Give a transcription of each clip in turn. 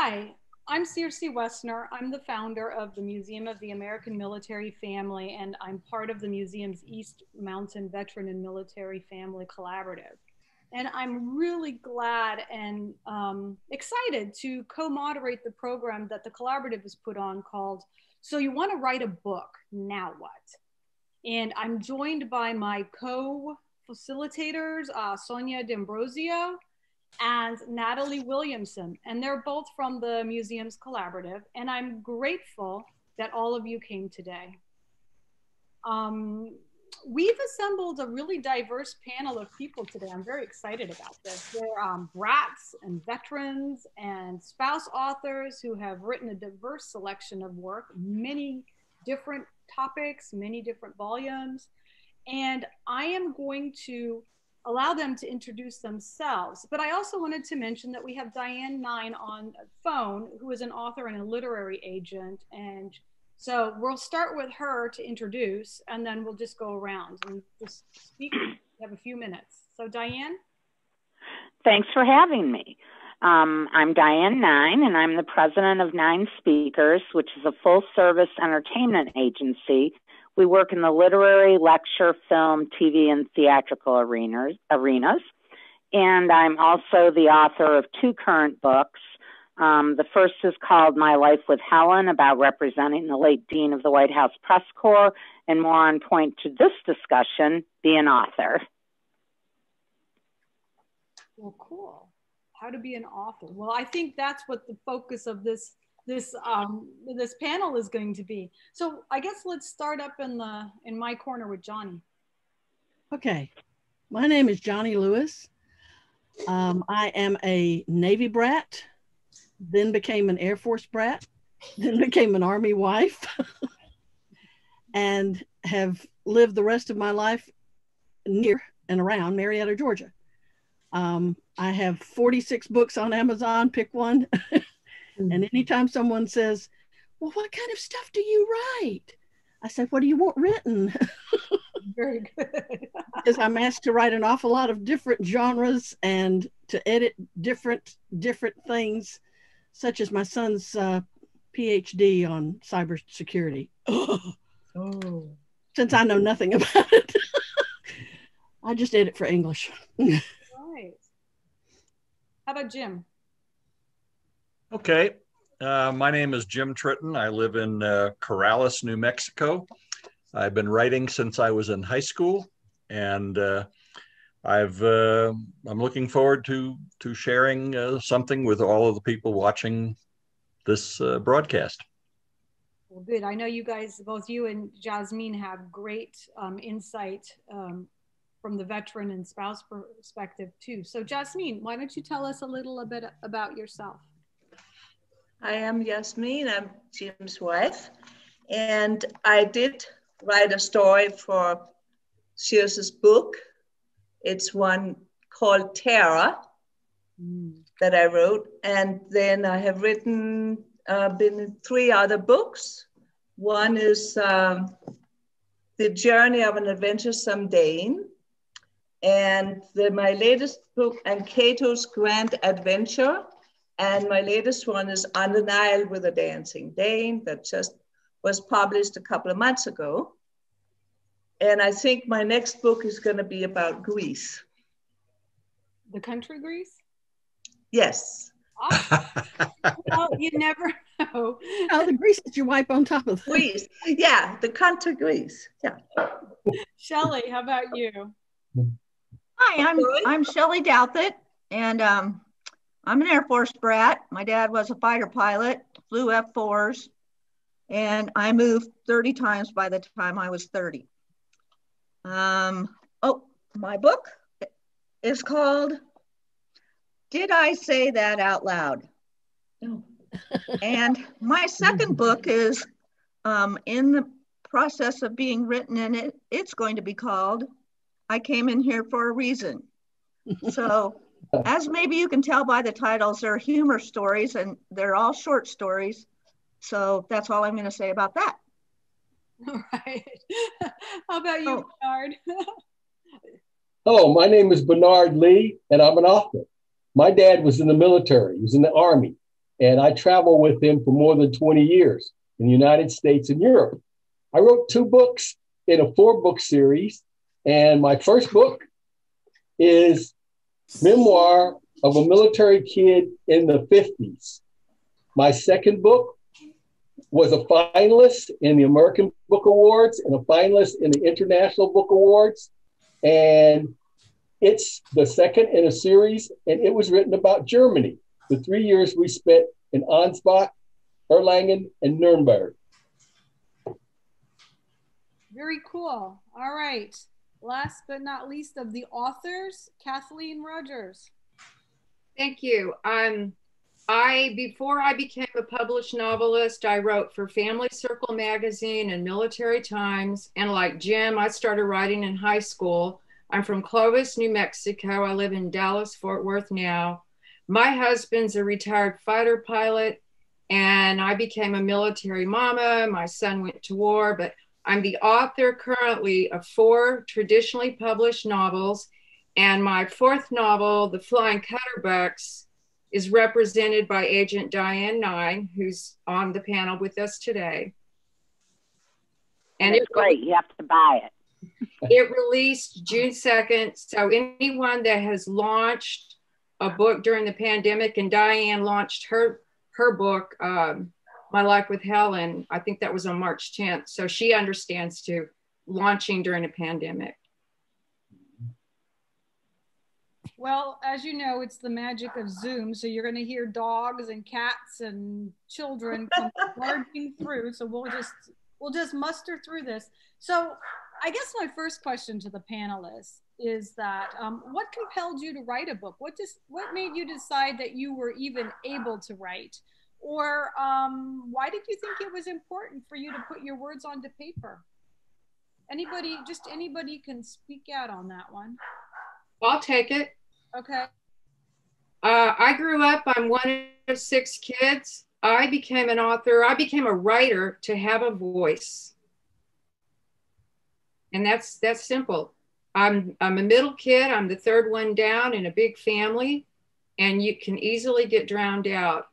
Hi, I'm Circe Woessner. I'm the founder of the Museum of the American Military Family, and I'm part of the museum's East Mountain Veteran and Military Family Collaborative. And I'm really glad and excited to co-moderate the program that the collaborative has put on called So You Want to Write a Book, Now What? And I'm joined by my co-facilitators, Sonia D'Ambrosio and Natalie Williamson, and they're both from the museum's collaborative, and I'm grateful that all of you came today. We've assembled a really diverse panel of people today. I'm very excited about this. They're brats and veterans and spouse authors who have written a diverse selection of work, many different topics, many different volumes, and I am going to allow them to introduce themselves. But I also wanted to mention that we have Diane Nine on phone, who is an author and a literary agent. And so we'll start with her to introduce, and then we'll just go around and just speak. We have a few minutes. So Diane? Thanks for having me. I'm Diane Nine, and I'm the president of Nine Speakers, which is a full-service entertainment agency. We work in the literary, lecture, film, TV, and theatrical arenas. And I'm also the author of two current books. The first is called My Life with Helen, about representing the late dean of the White House Press Corps, and more on point to this discussion, Be an Author. Well, cool. How to be an author. Well, I think that's what the focus of this panel is going to be. So I guess let's start up in my corner with Johnnie. Okay, my name is Johnnie Lewis. I am a Navy brat, then became an Air Force brat, then became an Army wife, and have lived the rest of my life near and around Marietta, Georgia. I have 46 books on Amazon, pick one. And anytime someone says, well, what kind of stuff do you write? I said, what do you want written? Very good. Because I'm asked to write an awful lot of different genres and to edit different things, such as my son's PhD on cybersecurity. Oh. Since I know nothing about it, I just edit for English. Right. How about Jim? Okay, my name is Jim Tritten. I live in Corrales, New Mexico. I've been writing since I was in high school, and I'm looking forward to sharing something with all of the people watching this broadcast. Well, good. I know you guys, both you and Jasmine, have great insight from the veteran and spouse perspective too. So Jasmine, why don't you tell us a little bit about yourself? I am Jasmine, I'm Jim's wife, and I did write a story for Circe's book. It's one called Terror that I wrote, and then I have been in 3 other books. One is The Journey of an Adventuresome Dane, and my latest book, and Cato's Grand Adventure. And my latest one is On the Nile with a Dancing Dane, that just was published a couple of months ago. And I think my next book is going to be about Greece. The country Greece? Yes. Awesome. Well, you never know. Oh, the grease that you wipe on top of Greece. Yeah, the country Greece. Yeah. Shelley, how about you? Hi, I'm Shelley Douthett, and I'm an Air Force brat. My dad was a fighter pilot, flew F-4s, and I moved 30 times by the time I was 30. My book is called Did I Say That Out Loud? No. And my second book is in the process of being written, and it's going to be called I Came in Here for a Reason. So as maybe you can tell by the titles, they're humor stories and they're all short stories. So that's all I'm going to say about that. All right. How about you, Bernard? Hello, my name is Bernard Lee, and I'm an author. My dad was in the military. He was in the Army. And I traveled with him for more than 20 years in the United States and Europe. I wrote 2 books in a 4-book series. And my first book is Memoir of a Military Kid in the 50s. My second book was a finalist in the American Book Awards and a finalist in the International Book Awards. And it's the second in a series, and it was written about Germany, the 3 years we spent in Ansbach, Erlangen, and Nuremberg. Very cool. All right. Last but not least of the authors, Kathleen Rodgers. Thank you. Before I became a published novelist, I wrote for Family Circle magazine and Military Times. And like Jim, I started writing in high school. I'm from Clovis, New Mexico. I live in Dallas, Fort Worth now. My husband's a retired fighter pilot, and I became a military mama. My son went to war, but I'm the author currently of 4 traditionally published novels. And my 4th novel, The Flying Cutterbucks, is represented by Agent Diane Nine, who's on the panel with us today. And it's great. You have to buy it. It released June 2nd. So anyone that has launched a book during the pandemic, and Diane launched her book, My Life with Helen, I think that was on March 10th. So she understands too, launching during a pandemic. Well, as you know, it's the magic of Zoom. So you're going to hear dogs and cats and children come barging through. So we'll just muster through this. So I guess my first question to the panelists is that what compelled you to write a book? What made you decide that you were even able to write? Or why did you think it was important for you to put your words onto paper? Anybody can speak out on that one. I'll take it. Okay. I grew up, I'm one of 6 kids. I became an author. I became a writer to have a voice. And that's simple. I'm a middle kid. I'm the 3rd one down in a big family, and you can easily get drowned out.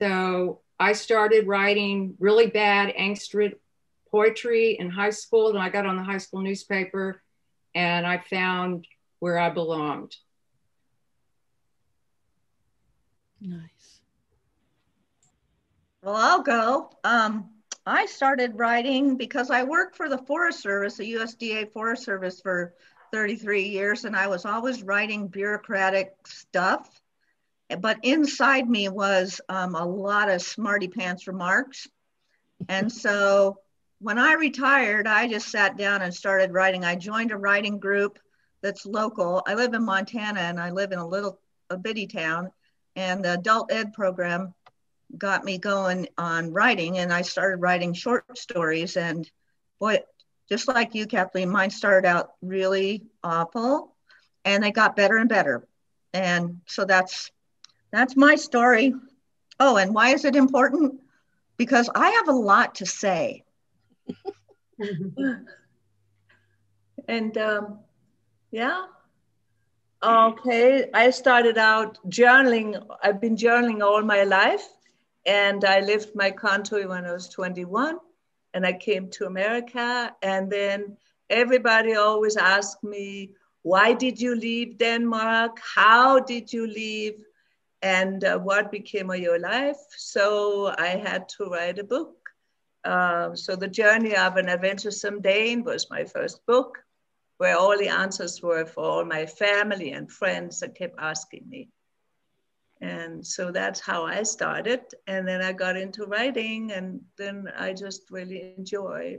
So I started writing really bad angst poetry in high school, and I got on the high school newspaper, and I found where I belonged. Nice. Well, I'll go. I started writing because I worked for the Forest Service, the USDA Forest Service, for 33 years, and I was always writing bureaucratic stuff. But inside me was a lot of smarty pants remarks. And so when I retired, I just sat down and started writing. I joined a writing group that's local. I live in Montana, and I live in a bitty town, and the adult ed program got me going on writing, and I started writing short stories. And boy, just like you, Kathleen, mine started out really awful, and they got better and better. And so that's my story. Oh, and why is it important? Because I have a lot to say. And yeah. Okay, I started out journaling. I've been journaling all my life, and I left my country when I was 21, and I came to America. And then everybody always asked me, why did you leave Denmark? How did you leave? And what became of your life? So I had to write a book. So The Journey of an Adventuresome Dane was my first book, where all the answers were for all my family and friends that kept asking me. And so that's how I started. And then I got into writing, and then I just really enjoy.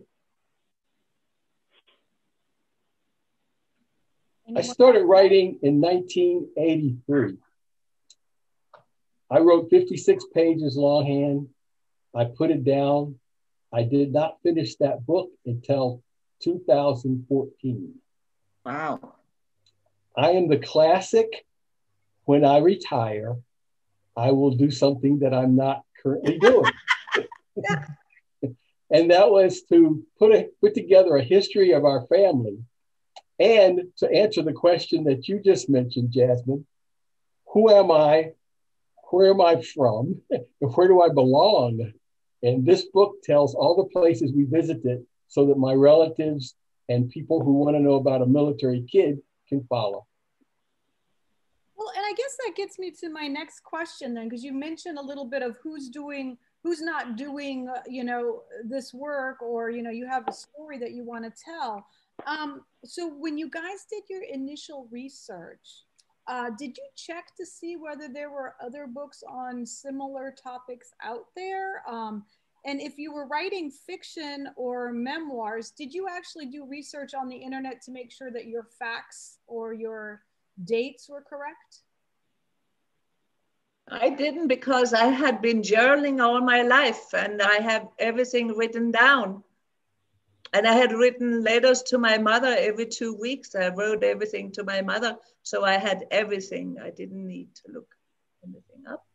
I started writing in 1983. I wrote 56 pages longhand. I put it down. I did not finish that book until 2014. Wow. I am the classic, when I retire, I will do something that I'm not currently doing. And that was to put together a history of our family. And to answer the question that you just mentioned, Jasmine, who am I? where am I from? Where do I belong? And this book tells all the places we visited so that my relatives and people who want to know about a military kid can follow. Well, and I guess that gets me to my next question then, because you mentioned a little bit of who's not doing, this work, or, you have a story that you want to tell. So when you guys did your initial research, did you check to see whether there were other books on similar topics out there? And if you were writing fiction or memoirs, did you actually do research on the internet to make sure that your facts or your dates were correct? I didn't, because I had been journaling all my life and I have everything written down. And I had written letters to my mother every 2 weeks. I wrote everything to my mother. So I had everything. I didn't need to look anything up.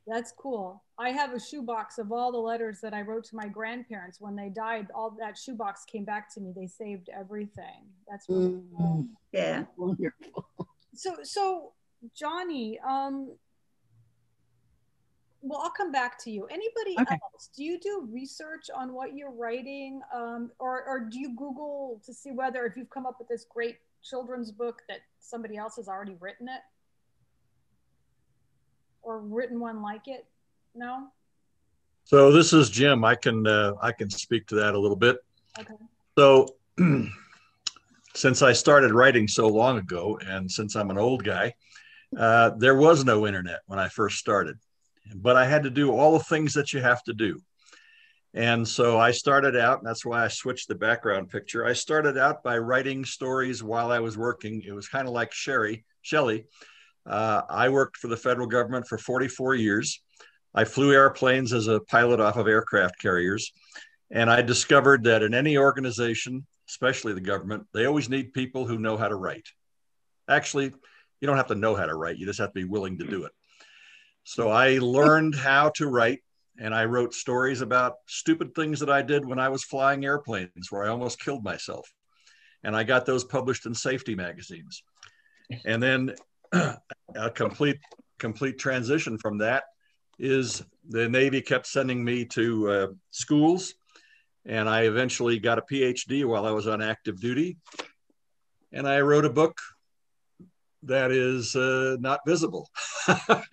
That's cool. I have a shoebox of all the letters that I wrote to my grandparents when they died. All that shoebox came back to me. They saved everything. That's really cool. Yeah. Wonderful. So Johnnie, well, I'll come back to you. Anybody else? Do you do research on what you're writing, or do you Google to see whether, if you've come up with this great children's book, that somebody else has already written it, or written one like it? No. So this is Jim. I can speak to that a little bit. Okay. So since I started writing so long ago, and since I'm an old guy, there was no internet when I first started. But I had to do all the things that you have to do. And so I started out, and that's why I switched the background picture. I started out by writing stories while I was working. It was kind of like Shelley. I worked for the federal government for 44 years. I flew airplanes as a pilot off of aircraft carriers. And I discovered that in any organization, especially the government, they always need people who know how to write. Actually, you don't have to know how to write. You just have to be willing to do it. So I learned how to write, and I wrote stories about stupid things that I did when I was flying airplanes where I almost killed myself. And I got those published in safety magazines. And then a complete transition from that is the Navy kept sending me to schools, and I eventually got a PhD while I was on active duty. And I wrote a book that is not visible. But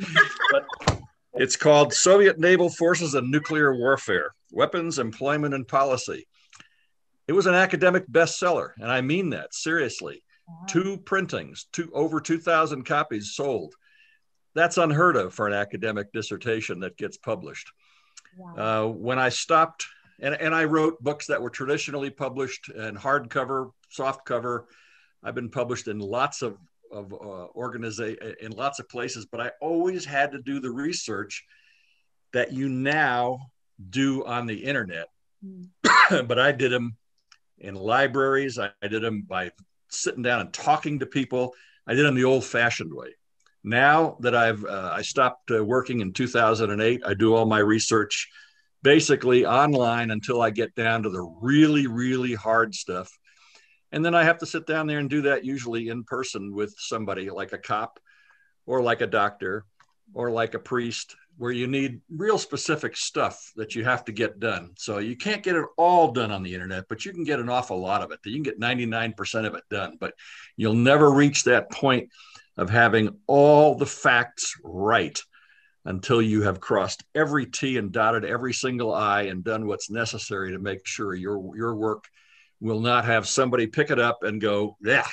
it's called Soviet Naval Forces and Nuclear Warfare, Weapons, Employment, and Policy. It was an academic bestseller, and I mean that seriously. Wow. 2 printings, over 2,000 copies sold. That's unheard of for an academic dissertation that gets published. Wow. When I stopped, and I wrote books that were traditionally published in hardcover, softcover. I've been published in lots of in lots of places, but I always had to do the research that you now do on the internet. But I did them in libraries. I did them by sitting down and talking to people. I did them the old-fashioned way. Now that I stopped working in 2008, I do all my research basically online until I get down to the really, really hard stuff. And then I have to sit down there and do that usually in person with somebody like a cop or like a doctor or like a priest, where you need real specific stuff that you have to get done. So you can't get it all done on the internet, but you can get an awful lot of it. You can get 99% of it done, but you'll never reach that point of having all the facts right until you have crossed every T and dotted every single I and done what's necessary to make sure your work will not have somebody pick it up and go, yeah,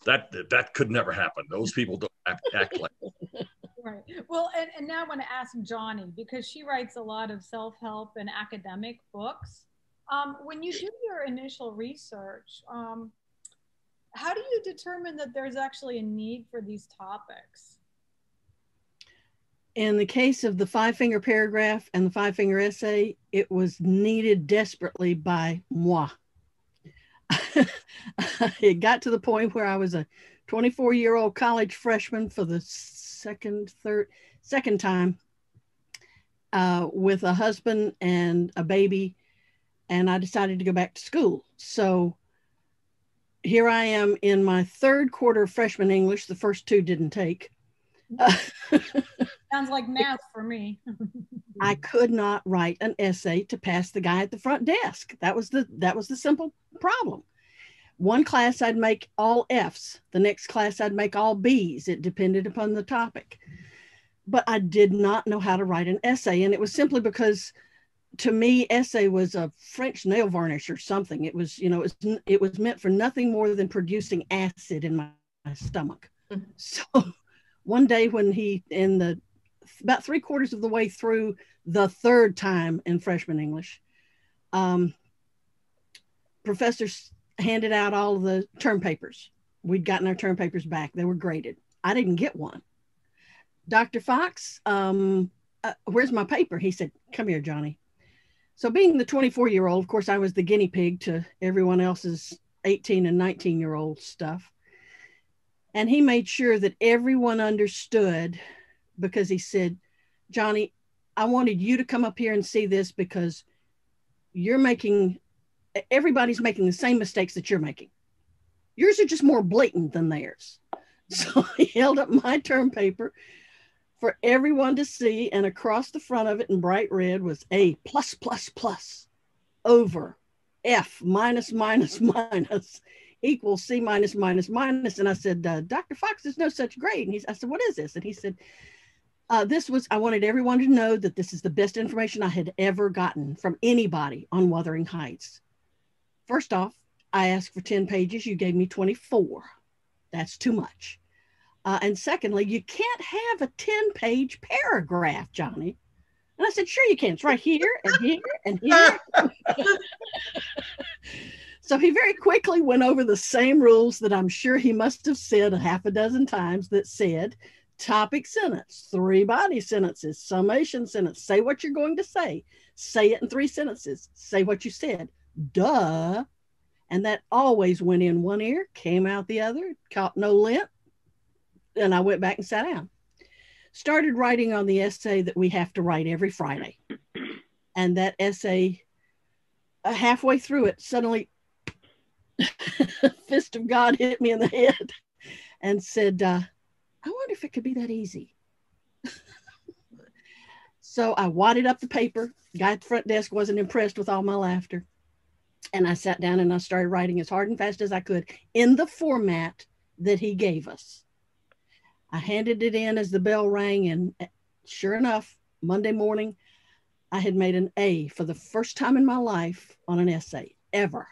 that could never happen. Those people don't act like that. Right. Well, and now I want to ask Johnnie, because she writes a lot of self-help and academic books. When you do your initial research, how do you determine that there's actually a need for these topics? In the case of the 5-finger paragraph and the 5-finger essay, it was needed desperately by moi. It got to the point where I was a 24-year-old college freshman for the second time with a husband and a baby, and I decided to go back to school. So here I am in my 3rd quarter of freshman English. The first 2 didn't take. Sounds like math for me. I could not write an essay to pass the guy at the front desk. That was the simple problem. One class I'd make all F's. The next class I'd make all B's. It depended upon the topic. But I did not know how to write an essay. And it was simply because, to me, essay was a French nail varnish or something. It was, it was meant for nothing more than producing acid in my stomach. So one day when about 3/4 of the way through the third time in freshman English, professors handed out all of the term papers. We'd gotten our term papers back. They were graded. I didn't get one. Dr. Fox, where's my paper? He said, come here, Johnny. So being the 24-year-old, of course, I was the guinea pig to everyone else's 18 and 19-year-old stuff. And he made sure that everyone understood, because he said, Johnny, I wanted you to come up here and see this because everybody's making the same mistakes that you're making. Yours are just more blatant than theirs. So he held up my term paper for everyone to see, and across the front of it in bright red was A+++ over F minus equals C minus. And I said, Dr. Fox, there's no such grade. And I said, what is this? And he said, I wanted everyone to know that this is the best information I had ever gotten from anybody on Wuthering Heights. First off, I asked for 10 pages. You gave me 24. That's too much. And secondly, you can't have a 10-page paragraph, Johnny. And I said, sure you can. It's right here and here and here. So he very quickly went over the same rules that I'm sure he must have said a half a dozen times, that said, topic sentence, 3 body sentences, summation sentence, say what you're going to say it in 3 sentences, say what you said, duh. And that always went in one ear, came out the other, caught no lint. And I went back and sat down. Started writing on the essay that we have to write every Friday. And that essay, halfway through it, suddenly, fist of God hit me in the head and said, I wonder if it could be that easy. So I wadded up the paper. Guy at the front desk wasn't impressed with all my laughter. And I sat down and I started writing as hard and fast as I could in the format that he gave us. I handed it in as the bell rang, and sure enough, Monday morning, I had made an A for the first time in my life on an essay, ever.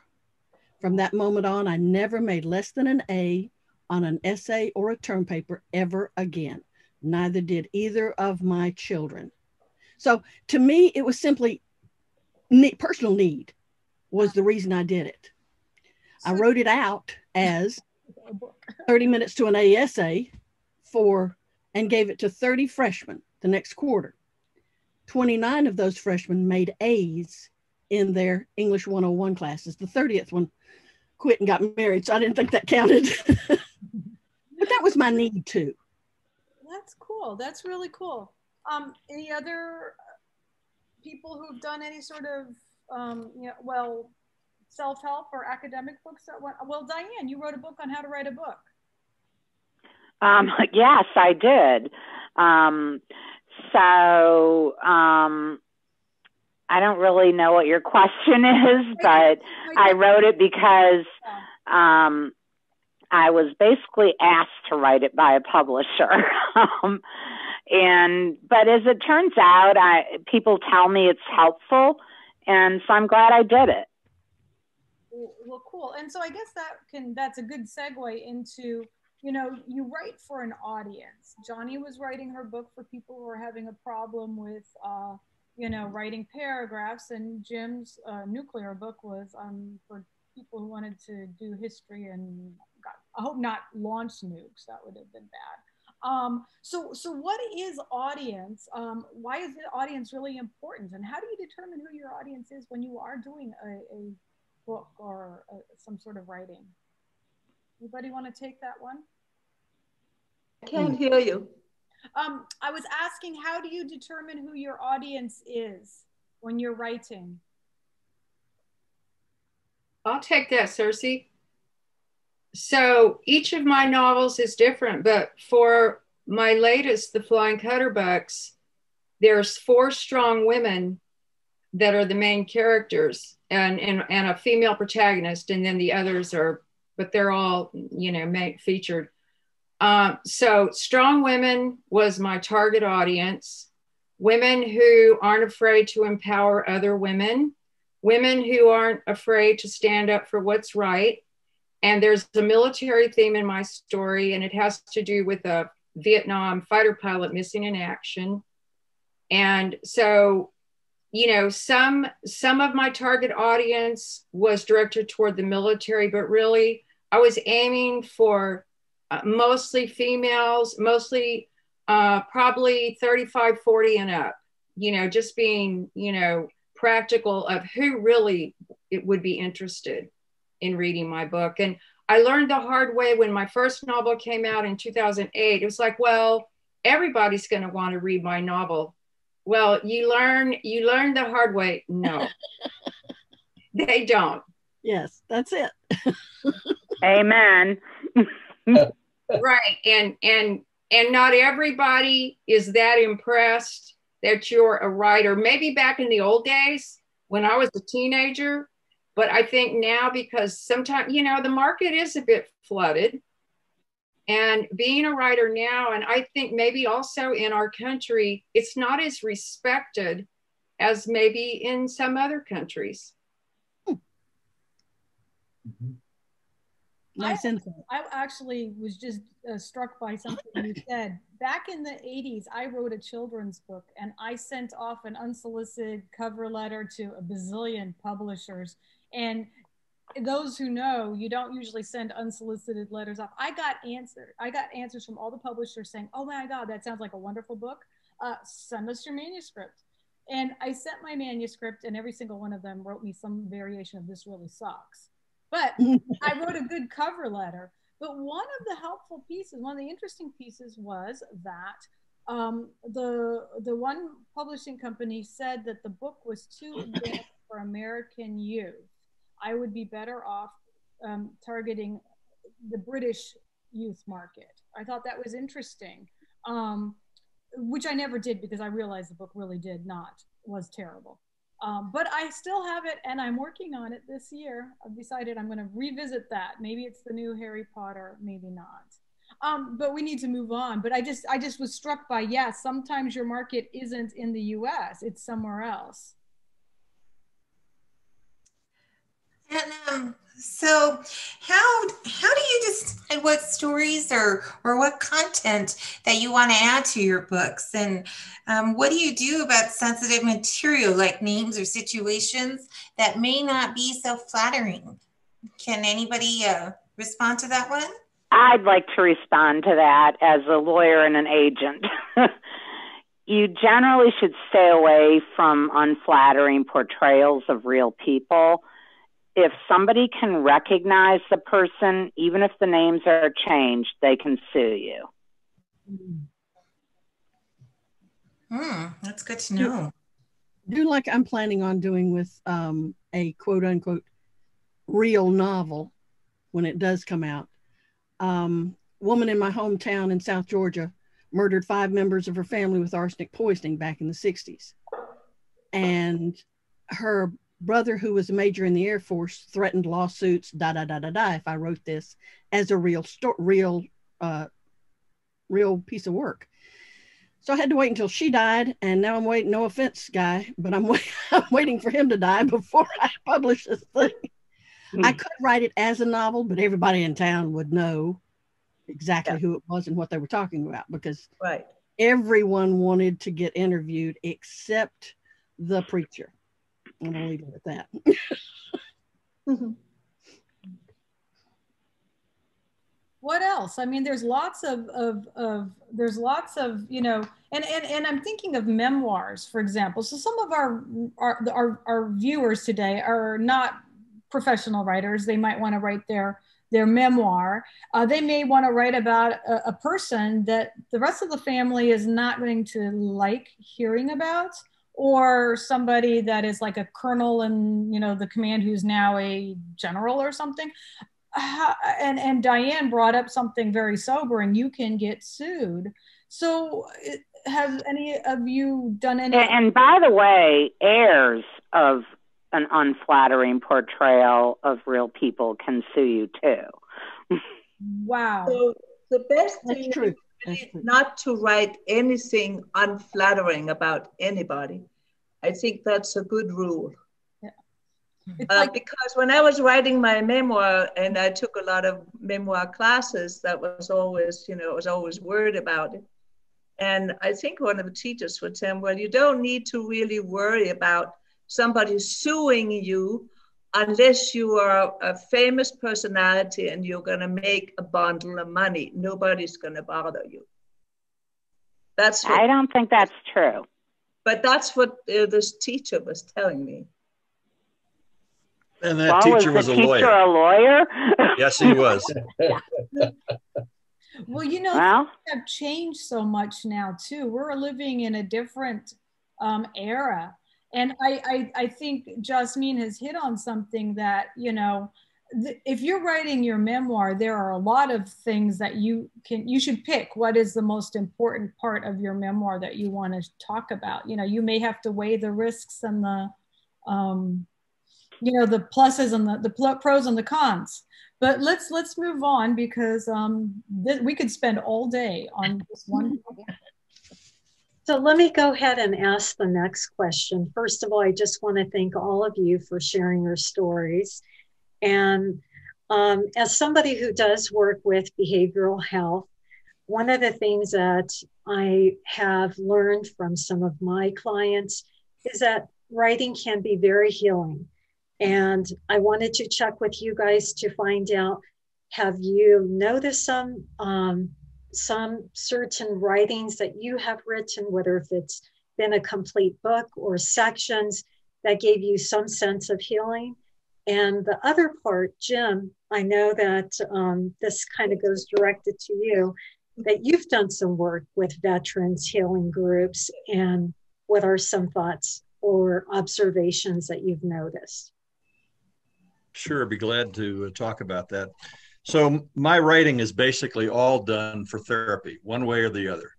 From that moment on, I never made less than an A on an essay or a term paper ever again. Neither did either of my children. So to me, it was simply personal need was the reason I did it. I wrote it out as 30 minutes to an A essay and gave it to 30 freshmen the next quarter. 29 of those freshmen made A's in their English 101 classes. The 30th one quit and got married, so I didn't think that counted. But that was my need too. That's cool. That's really cool. Any other people who've done any sort of, self-help or academic books? Well, Diane, you wrote a book on how to write a book. Yes, I did. I don't really know what your question is, but I wrote it because I was basically asked to write it by a publisher. But as it turns out, people tell me it's helpful, and so I'm glad I did it. Well, cool. And so I guess that's a good segue into, you write for an audience. Johnnie was writing her book for people who are having a problem with, writing paragraphs, and Jim's nuclear book was for people who wanted to do history and I hope not launch nukes. That would have been bad. So what is audience? Why is the audience really important? And how do you determine who your audience is when you are doing a book or some sort of writing? Anybody want to take that one? I can't hear you. I was asking, how do you determine who your audience is when you're writing? I'll take that, Circe. So each of my novels is different, but for my latest, The Flying Cutterbucks, there's 4 strong women that are the main characters and a female protagonist. And then the others are, but they're all, you know, featured. So strong women was my target audience. Women who aren't afraid to empower other women, women who aren't afraid to stand up for what's right. And there's a military theme in my story, and it has to do with a Vietnam fighter pilot missing in action. And so, you know, some of my target audience was directed toward the military, but really I was aiming for mostly females, mostly probably 35, 40 and up, you know, just being, you know, practical of who really it would be interested in reading my book. And I learned the hard way when my first novel came out in 2008. It was like, well, everybody's going to want to read my novel. Well, you learn the hard way. No, they don't. Yes, that's it. Amen. Right. And not everybody is that impressed that you're a writer. Maybe back in the old days when I was a teenager, but I think now, because sometimes, you know, the market is a bit flooded, and being a writer now, and I think maybe also in our country, it's not as respected as maybe in some other countries. Mm-hmm. Nice insight. I actually was just struck by something you said. Back in the 80s, I wrote a children's book, and I sent off an unsolicited cover letter to a bazillion publishers. And those who know, you don't usually send unsolicited letters off. I got answers from all the publishers saying, "Oh my God, that sounds like a wonderful book. Send us your manuscript." And I sent my manuscript, and every single one of them wrote me some variation of "this really sucks." But I wrote a good cover letter. But one of the helpful pieces, one of the interesting pieces was that the one publishing company said that the book was too advanced for American youth. I would be better off targeting the British youth market. I thought that was interesting, which I never did because I realized the book really was terrible. But I still have it, and I'm working on it this year. I've decided I'm going to revisit that. Maybe it's the new Harry Potter, maybe not. But we need to move on. But I just was struck by, yes, sometimes your market isn't in the US, it's somewhere else. And so how do you decide what stories or what content that you want to add to your books? And what do you do about sensitive material like names or situations that may not be so flattering? Can anybody respond to that one? I'd like to respond to that as a lawyer and an agent. You generally should stay away from unflattering portrayals of real people. If somebody can recognize the person, even if the names are changed, they can sue you. That's good to know. Do like I'm planning on doing with a quote unquote real novel when it does come out. Woman in my hometown in South Georgia murdered 5 members of her family with arsenic poisoning back in the 60s. And her brother, who was a major in the Air Force, threatened lawsuits, if I wrote this as a real piece of work. So I had to wait until she died, and now I'm waiting. No offense, guy, but I'm waiting for him to die before I publish this thing. I could write it as a novel, but everybody in town would know exactly who it was and what they were talking about, because everyone wanted to get interviewed except the preacher. I'm gonna leave it at that. What else? I mean, there's lots of you know, and I'm thinking of memoirs, for example. So some of our viewers today are not professional writers. They might want to write their memoir. They may want to write about a person that the rest of the family is not going to like hearing about, or somebody that is like a colonel in, you know, the command who's now a general or something. And Diane brought up something very sobering. You can get sued. So have any of you done any? And by the way, heirs of an unflattering portrayal of real people can sue you too. Wow. So the best That's thing true. is really not to write anything unflattering about anybody. I think that's a good rule. Because when I was writing my memoir, and I took a lot of memoir classes, that was always, I was always worried about it. And I think one of the teachers would tell me, well, you don't need to really worry about somebody suing you unless you are a famous personality and you're going to make a bundle of money. Nobody's going to bother you. I don't think that's true. But that's what this teacher was telling me. And that teacher was a lawyer. Was the teacher a lawyer? Yes, he was. Well, things have changed so much now too. We're living in a different era. And I think Jasmine has hit on something that, if you're writing your memoir, there are a lot of things that you should pick what is the most important part of your memoir that you want to talk about. You may have to weigh the risks and the the pluses and the pros and the cons. But let's move on, because we could spend all day on this one. So let me go ahead and ask the next question. First of all, I just want to thank all of you for sharing your stories. And as somebody who does work with behavioral health, one of the things that I have learned from some of my clients is that writing can be very healing. And I wanted to check with you guys to find out, have you noticed some certain writings that you have written, whether if it's been a complete book or sections that gave you some sense of healing? And the other part, Jim, I know that this kind of goes directed to you, that you've done some work with veterans healing groups, and what are some thoughts or observations that you've noticed? Sure, I'd be glad to talk about that. So my writing is basically all done for therapy, one way or the other.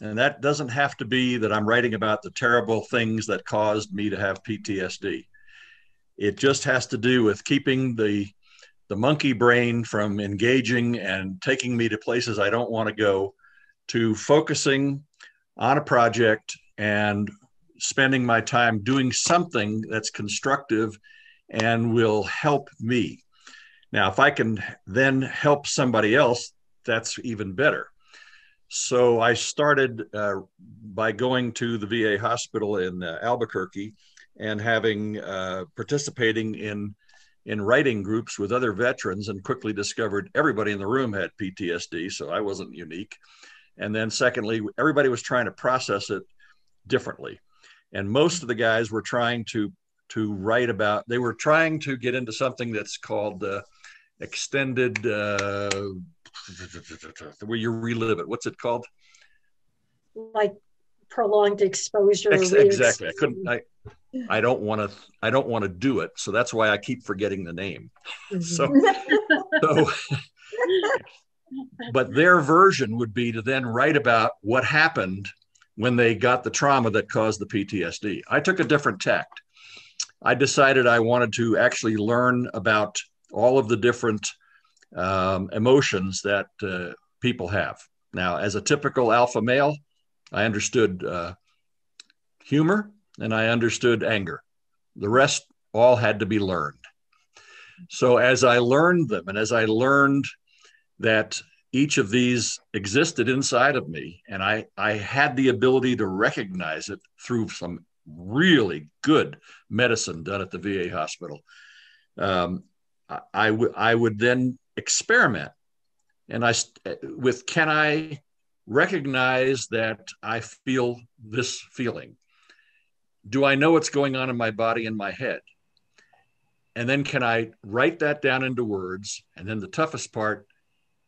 And that doesn't have to be that I'm writing about the terrible things that caused me to have PTSD. It just has to do with keeping the monkey brain from engaging and taking me to places I don't want to go, to focusing on a project and spending my time doing something that's constructive and will help me. Now, if I can then help somebody else, that's even better. So I started by going to the VA hospital in Albuquerque and participating in writing groups with other veterans, and quickly discovered everybody in the room had PTSD, so I wasn't unique. And then secondly, everybody was trying to process it differently. And most of the guys were trying to write about, they were trying to get into something that's called extended, where you relive it. What's it called? Like prolonged exposure. Exactly. I don't want to do it. So that's why I keep forgetting the name. Mm-hmm. But their version would be to then write about what happened when they got the trauma that caused the PTSD. I took a different tact. I decided I wanted to actually learn about all of the different emotions that people have. Now, as a typical alpha male, I understood humor and I understood anger. The rest all had to be learned. So as I learned them, and as I learned that each of these existed inside of me, and I had the ability to recognize it through some really good medicine done at the VA hospital, I would then experiment. And can I recognize that I feel this feeling? Do I know what's going on in my body and my head? And then can I write that down into words? And then the toughest part,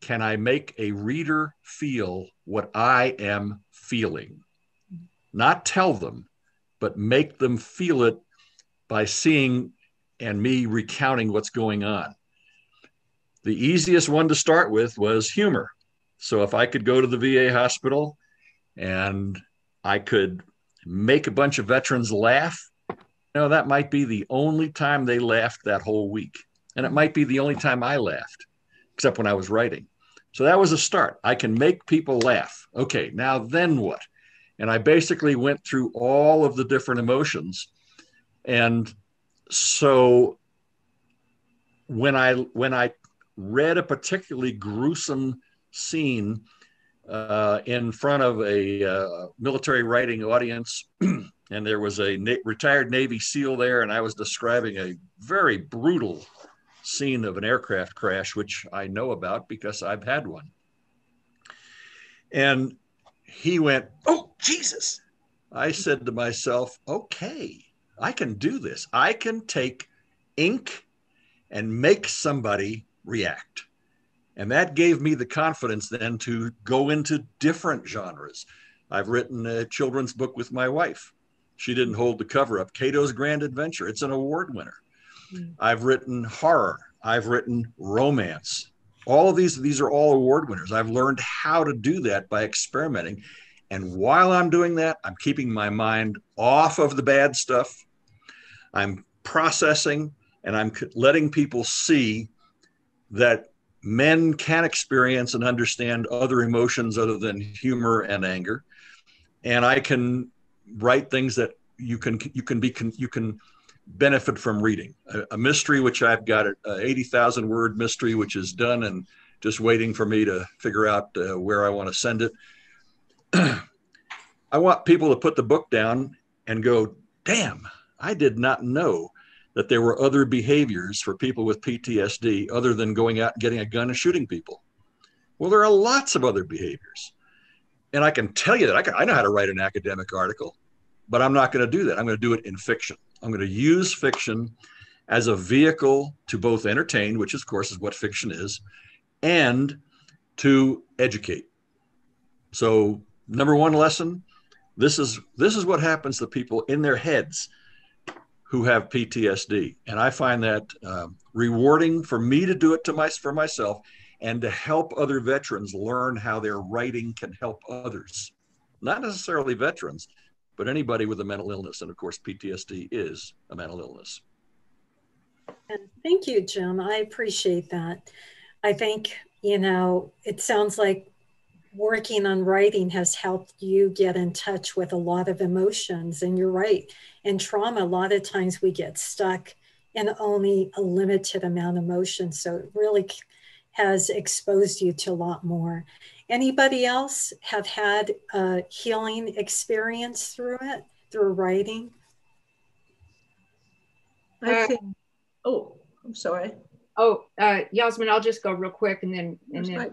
can I make a reader feel what I am feeling? Not tell them, but make them feel it by seeing and me recounting what's going on. The easiest one to start with was humor. So if I could go to the VA hospital and I could make a bunch of veterans laugh. That might be the only time they laughed that whole week. And it might be the only time I laughed, except when I was writing. So that was a start. I can make people laugh. Okay, now then what? And I basically went through all of the different emotions. And so when I read a particularly gruesome scene in front of a military writing audience, and there was a retired Navy SEAL there, and I was describing a very brutal scene of an aircraft crash, which I know about because I've had one. And he went, "Oh, Jesus." I said to myself, okay, I can do this. I can take ink and make somebody react. And that gave me the confidence then to go into different genres. I've written a children's book with my wife. She didn't hold the cover up. Cato's Grand Adventure. It's an award winner. I've written horror. I've written romance. All of these are all award winners. I've learned how to do that by experimenting. And while I'm doing that, I'm keeping my mind off of the bad stuff. I'm processing, and I'm letting people see that men can experience and understand other emotions other than humor and anger. And I can write things that you can benefit from reading. A mystery, which I've got an 80,000 word mystery, which is done and just waiting for me to figure out where I want to send it. I want people to put the book down and go, damn, I did not know that there were other behaviors for people with PTSD other than going out and getting a gun and shooting people. Well, there are lots of other behaviors. And I can tell you that I know how to write an academic article, but I'm not going to do that. I'm going to do it in fiction. I'm going to use fiction as a vehicle to both entertain, which of course is what fiction is, and to educate. So number one lesson, this is what happens to people in their heads who have PTSD. And I find that rewarding for me to do it for myself and to help other veterans learn how their writing can help others. Not necessarily veterans, but anybody with a mental illness. And of course, PTSD is a mental illness. And thank you, Jim. I appreciate that. I think, it sounds like working on writing has helped you get in touch with a lot of emotions. And you're right. In trauma, a lot of times we get stuck in only a limited amount of emotion. So it really has exposed you to a lot more. Anybody else have had a healing experience through writing? I think, I'm sorry. Jasmine, I'll just go real quick and then. Okay.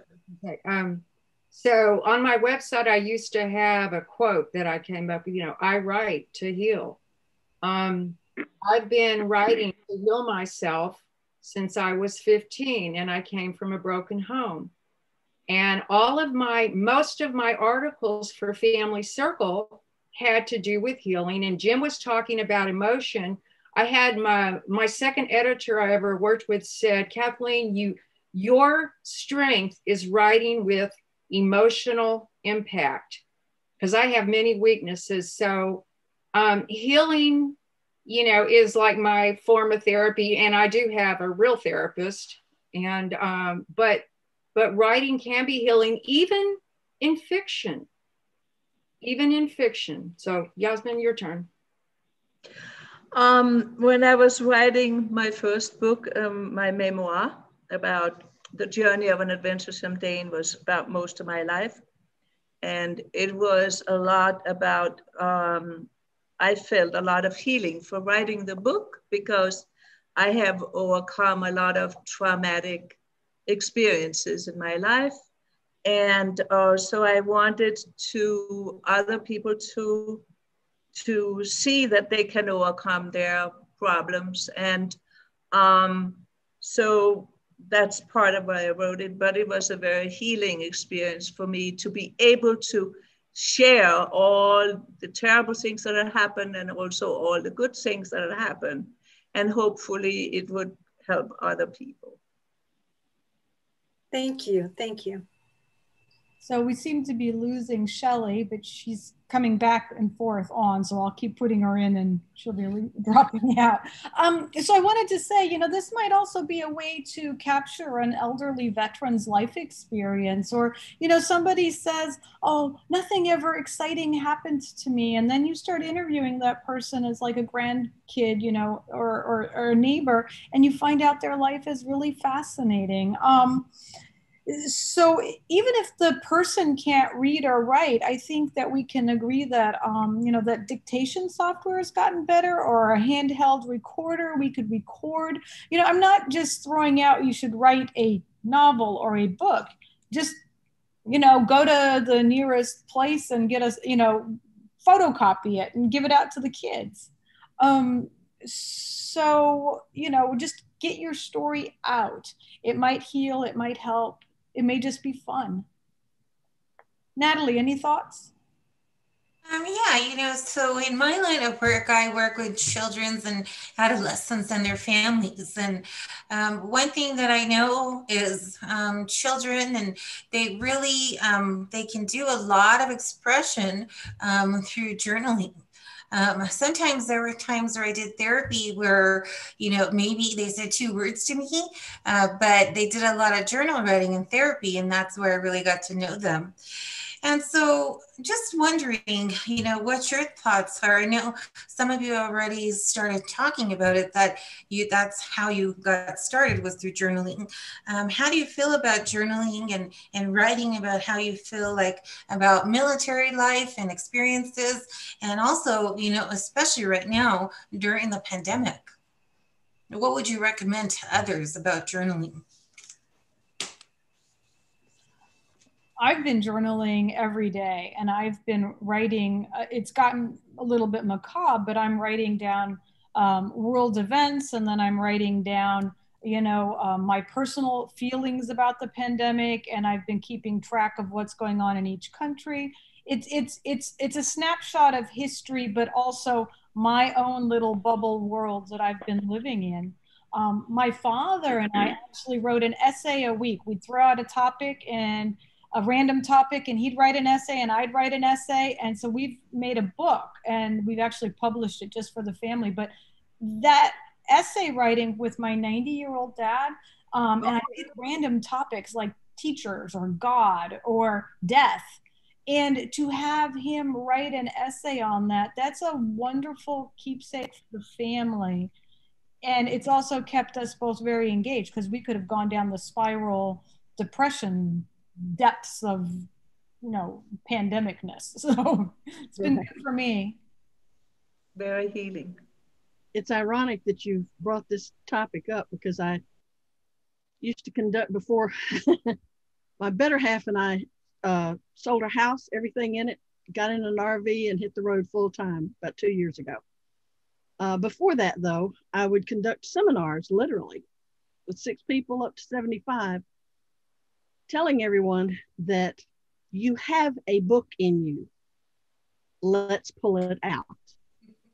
So on my website, I used to have a quote that I came up with, I write to heal. I've been writing to heal myself since I was 15, and I came from a broken home. And most of my articles for Family Circle had to do with healing. And Jim was talking about emotion. I had my second editor I ever worked with said, Kathleen, your strength is writing with emotional impact, because I have many weaknesses. So healing, is like my form of therapy, and I do have a real therapist. And but writing can be healing, even in fiction. So Jasmine, your turn. When I was writing my first book, my memoir about the journey of an adventuresome Dane, was about most of my life. And it was a lot about, I felt a lot of healing for writing the book, because I have overcome a lot of traumatic experiences in my life. And so I wanted other people to see that they can overcome their problems. And so that's part of why I wrote it, but it was a very healing experience for me to be able to share all the terrible things that had happened and also all the good things that had happened. And hopefully it would help other people. Thank you. Thank you. So we seem to be losing Shelley, but she's coming back and forth on, so I'll keep putting her in and she'll be dropping out. So I wanted to say, you know, this might also be a way to capture an elderly veteran's life experience, or, you know, somebody says, oh, nothing ever exciting happened to me. And then you start interviewing that person as like a grandkid, you know, or a neighbor, and you find out their life is really fascinating. So even if the person can't read or write, I think that we can agree that, you know, that dictation software has gotten better, or a handheld recorder, we could record. You know, I'm not just throwing out you should write a novel or a book. Just, you know, go to the nearest place and get us, you know, photocopy it and give it out to the kids. So, you know, just get your story out. It might heal, it might help. It may just be fun. Natalie, any thoughts? Yeah, you know, so in my line of work, I work with children and adolescents and their families. And one thing that I know is children, and they really, they can do a lot of expression through journaling. Sometimes there were times where I did therapy where, you know, maybe they said 2 words to me, but they did a lot of journal writing in therapy, and that's where I really got to know them. And so just wondering, you know, what your thoughts are. I know some of you already started talking about it, that that's how you got started, was through journaling. How do you feel about journaling and writing about how you feel like about military life and experiences, and also, you know, especially right now during the pandemic? What would you recommend to others about journaling? I've been journaling every day, and I've been writing. It's gotten a little bit macabre, but I'm writing down world events, and then I'm writing down, you know, my personal feelings about the pandemic, and I've been keeping track of what's going on in each country. It's a snapshot of history, but also my own little bubble world that I've been living in. My father and I actually wrote an essay a week. We'd throw out a topic and a random topic, and he'd write an essay and I'd write an essay. And so we've made a book, and we've actually published it just for the family. But that essay writing with my 90-year-old dad, and I pick random topics like teachers or God or death. And to have him write an essay on that, that's a wonderful keepsake for the family. And it's also kept us both very engaged, because we could have gone down the spiral depression depths of, you know, pandemicness. So it's been good for me. Very healing. It's ironic that you brought this topic up, because I used to conduct before my better half and I sold our house, everything in it, got in an RV and hit the road full time about 2 years ago. Before that, though, I would conduct seminars, literally, with 6 people up to 75, telling everyone that you have a book in you. Let's pull it out.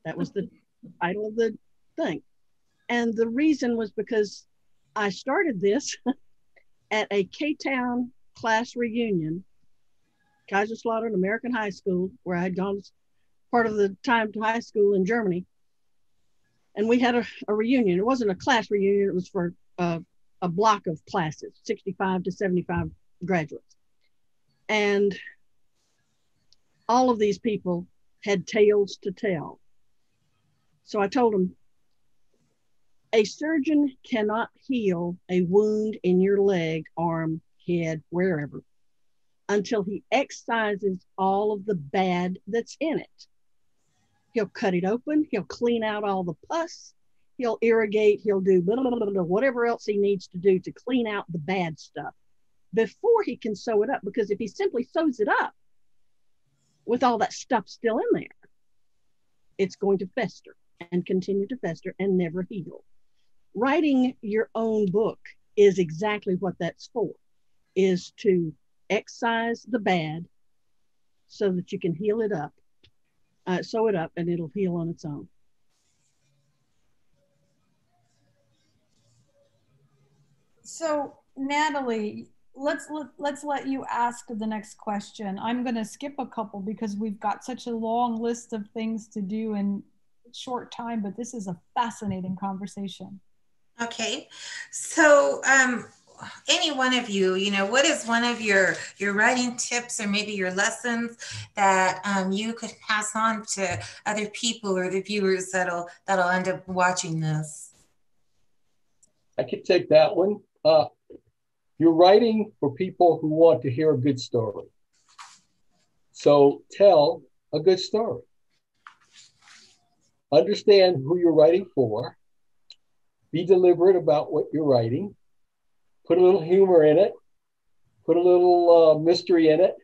That was the title of the thing. And the reason was because I started this at a K-Town class reunion, Kaiserslautern American High School, where I had gone part of the time to high school in Germany. And we had a reunion. It wasn't a class reunion. It was for a block of classes, 65 to 75 graduates. And all of these people had tales to tell. So I told them, a surgeon cannot heal a wound in your leg, arm, head, wherever, until he excises all of the bad that's in it. He'll cut it open. He'll clean out all the pus. He'll irrigate. He'll do blah, blah, blah, blah, whatever else he needs to do to clean out the bad stuff before he can sew it up. Because if he simply sews it up with all that stuff still in there, it's going to fester and continue to fester and never heal. Writing your own book is exactly what that's for, is to excise the bad so that you can heal it up, sew it up, and it'll heal on its own. So, Natalie, let's let you ask the next question. I'm going to skip a couple because we've got such a long list of things to do in short time, but this is a fascinating conversation. Okay, so any one of you, what is one of your writing tips or maybe your lessons that you could pass on to other people or the viewers that'll end up watching this? I could take that one. You're writing for people who want to hear a good story. So tell a good story. Understand who you're writing for. Be deliberate about what you're writing. Put a little humor in it. Put a little mystery in it.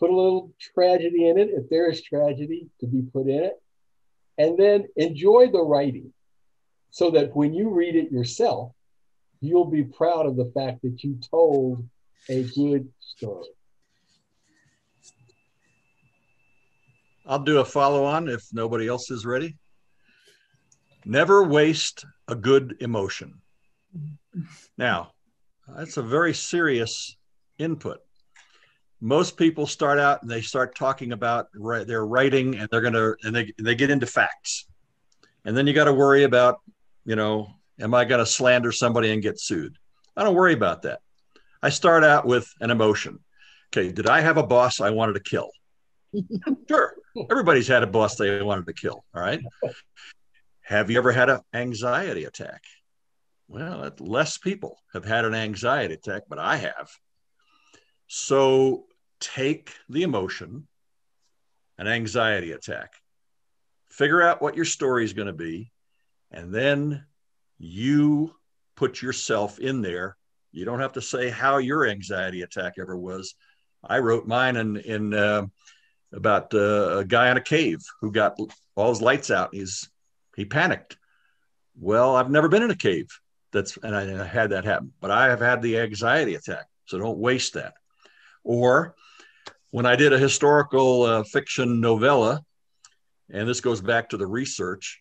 Put a little tragedy in it, if there is tragedy to be put in it. And then enjoy the writing so that when you read it yourself, you'll be proud of the fact that you told a good story. I'll do a follow-on if nobody else is ready. Never waste a good emotion. Now, that's a very serious input. Most people start out and they start talking about their writing, and they get into facts. And then you got to worry about, am I going to slander somebody and get sued? I don't worry about that. I start out with an emotion. Okay, did I have a boss I wanted to kill? Sure. Everybody's had a boss they wanted to kill. All right. Have you ever had an anxiety attack? Well, less people have had an anxiety attack, but I have. So take the emotion, an anxiety attack, figure out what your story is going to be, and then you put yourself in there. You don't have to say how your anxiety attack ever was. I wrote mine in about a guy in a cave who got all his lights out. He panicked. Well, I've never been in a cave. And I had that happen, but I have had the anxiety attack. So don't waste that. Or when I did a historical fiction novella, and this goes back to the research,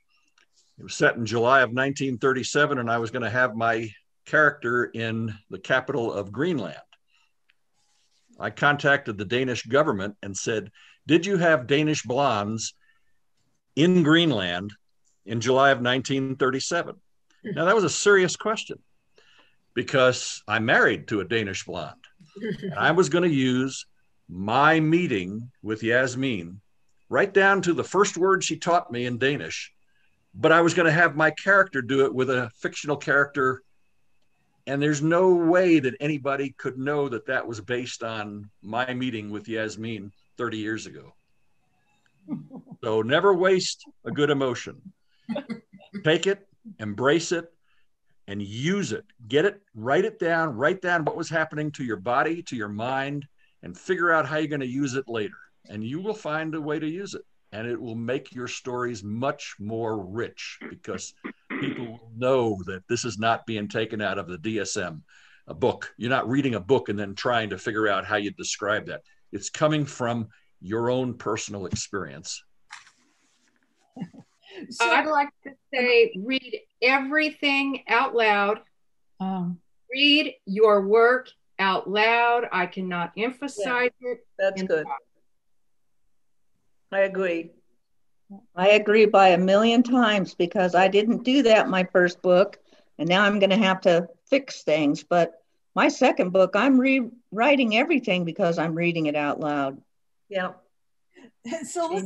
it was set in July of 1937, and I was going to have my character in the capital of Greenland. I contacted the Danish government and said, did you have Danish blondes in Greenland in July of 1937? Now, that was a serious question because I'm married to a Danish blonde. And I was going to use my meeting with Jasmine right down to the first word she taught me in Danish. But I was going to have my character do it with a fictional character. And there's no way that anybody could know that that was based on my meeting with Jasmine 30 years ago. So never waste a good emotion. Take it, embrace it, and use it. Get it, write down what was happening to your body, to your mind, and figure out how you're going to use it later. And you will find a way to use it. And it will make your stories much more rich because people will know that this is not being taken out of the DSM, a book. You're not reading a book and then trying to figure out how you describe that. It's coming from your own personal experience. So I'd like to say, read everything out loud. Read your work out loud. I cannot emphasize it. That's good. I agree. I agree by a million times because I didn't do that in my first book, and now I'm going to have to fix things. But my second book, I'm rewriting everything because I'm reading it out loud. Yeah. So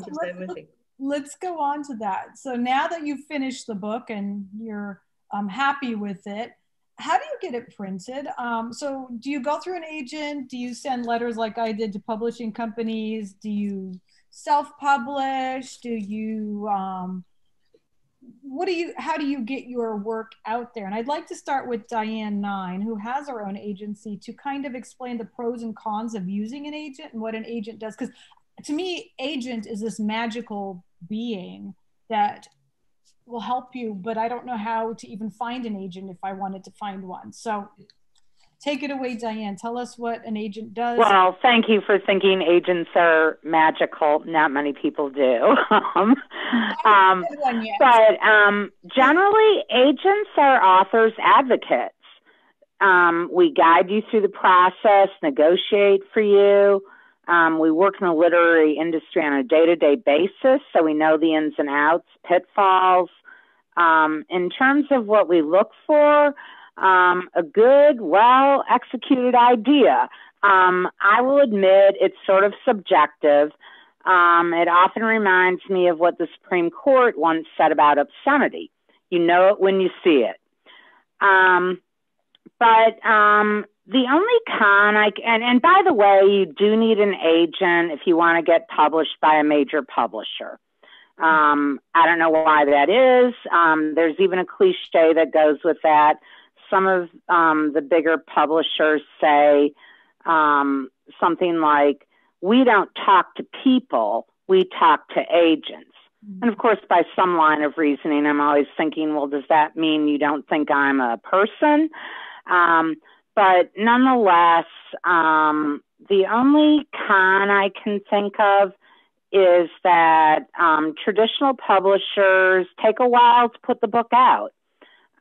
let's go on to that. So now that you've finished the book and you're happy with it, how do you get it printed? So do you go through an agent? Do you send letters like I did to publishing companies? Do you self-publish? Do you, how do you get your work out there? And I'd like to start with Diane Nine, who has her own agency, to kind of explain the pros and cons of using an agent and what an agent does. Because to me, agent is this magical being that will help you, but I don't know how to even find an agent if I wanted to find one. So take it away, Diane. Tell us what an agent does. Well, thank you for thinking agents are magical. Not many people do. But generally, agents are authors' advocates. We guide you through the process, negotiate for you. We work in the literary industry on a day-to-day basis, so we know the ins and outs, pitfalls. In terms of what we look for, a good, well-executed idea. I will admit it's sort of subjective. It often reminds me of what the Supreme Court once said about obscenity. You know it when you see it. But the only con, and by the way, you do need an agent if you want to get published by a major publisher. I don't know why that is. There's even a cliche that goes with that. Some of the bigger publishers say something like, we don't talk to people, we talk to agents. And of course, by some line of reasoning, I'm always thinking, well, does that mean you don't think I'm a person? But nonetheless, the only con I can think of is that traditional publishers take a while to put the book out,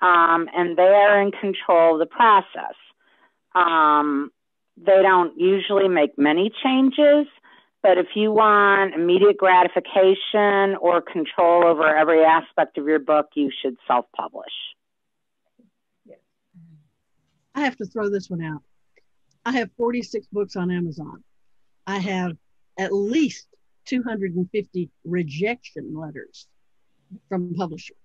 and they are in control of the process. They don't usually make many changes, but if you want immediate gratification or control over every aspect of your book, you should self-publish. I have to throw this one out. I have 46 books on Amazon. I have at least 250 rejection letters from publishers,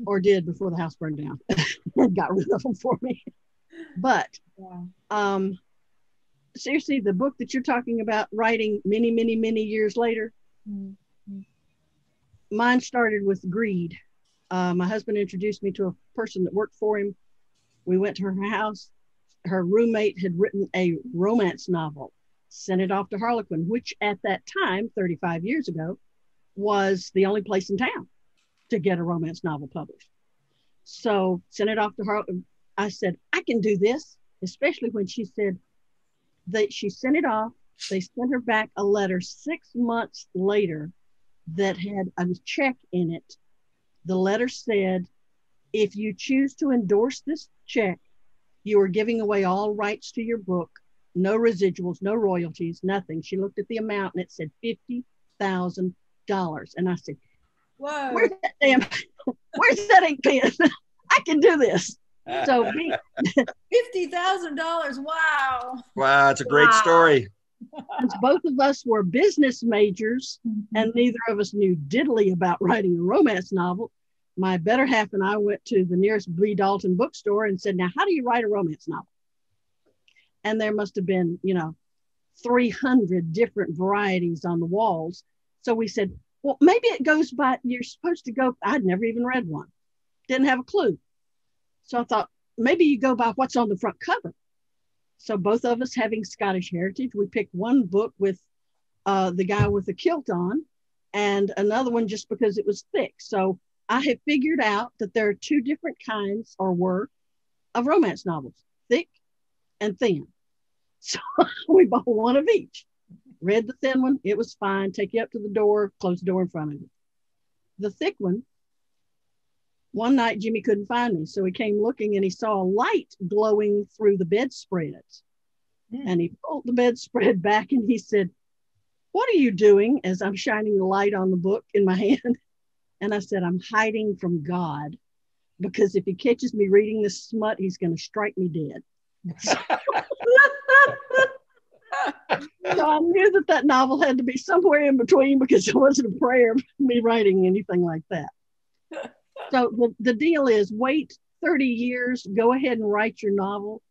or did before the house burned down. And got rid of them for me. But seriously, the book that you're talking about writing many, many, many years later, mine started with greed. My husband introduced me to a person that worked for him. We went to her house. Her roommate had written a romance novel, sent it off to Harlequin, which at that time, 35 years ago, was the only place in town to get a romance novel published. So sent it off to Harlequin. I said, I can do this, especially when she said that she sent it off. They sent her back a letter 6 months later that had a check in it. The letter said, if you choose to endorse this check, you are giving away all rights to your book, no residuals, no royalties, nothing. She looked at the amount and it said $50,000. And I said, whoa, where's that ink pen? I can do this. So $50,000. Wow. Wow, it's a great story. Since both of us were business majors and neither of us knew diddly about writing a romance novel, my better half and I went to the nearest B. Dalton bookstore and said, now, how do you write a romance novel? And there must have been, 300 different varieties on the walls. So we said, well, maybe it goes by, you're supposed to go, I'd never even read one. Didn't have a clue. So I thought, maybe you go by what's on the front cover. So both of us having Scottish heritage, we picked one book with the guy with the kilt on and another one just because it was thick. So I have figured out that there are two different kinds of romance novels, thick and thin. So we bought one of each. Read the thin one, it was fine. Take you up to the door, close the door in front of you. The thick one, one night Jimmy couldn't find me, so he came looking and he saw a light glowing through the bedspreads. And he pulled the bedspread back and he said, what are you doing? As I'm shining the light on the book in my hand. And I said, I'm hiding from God because if he catches me reading this smut, he's going to strike me dead. So I knew that novel had to be somewhere in between because it wasn't a prayer of me writing anything like that. So the deal is wait 30 years, go ahead and write your novel.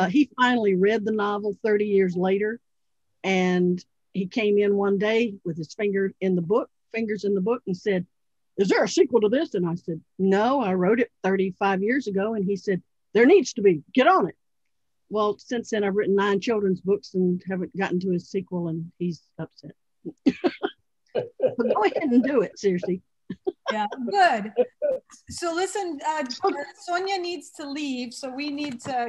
He finally read the novel 30 years later, and he came in one day with his fingers in the book and said, is there a sequel to this? And I said, no, I wrote it 35 years ago. And he said, there needs to be, get on it. Well, since then I've written 9 children's books and haven't gotten to his sequel and he's upset. But go ahead and do it, seriously. Yeah, good. So listen, Sonia needs to leave, so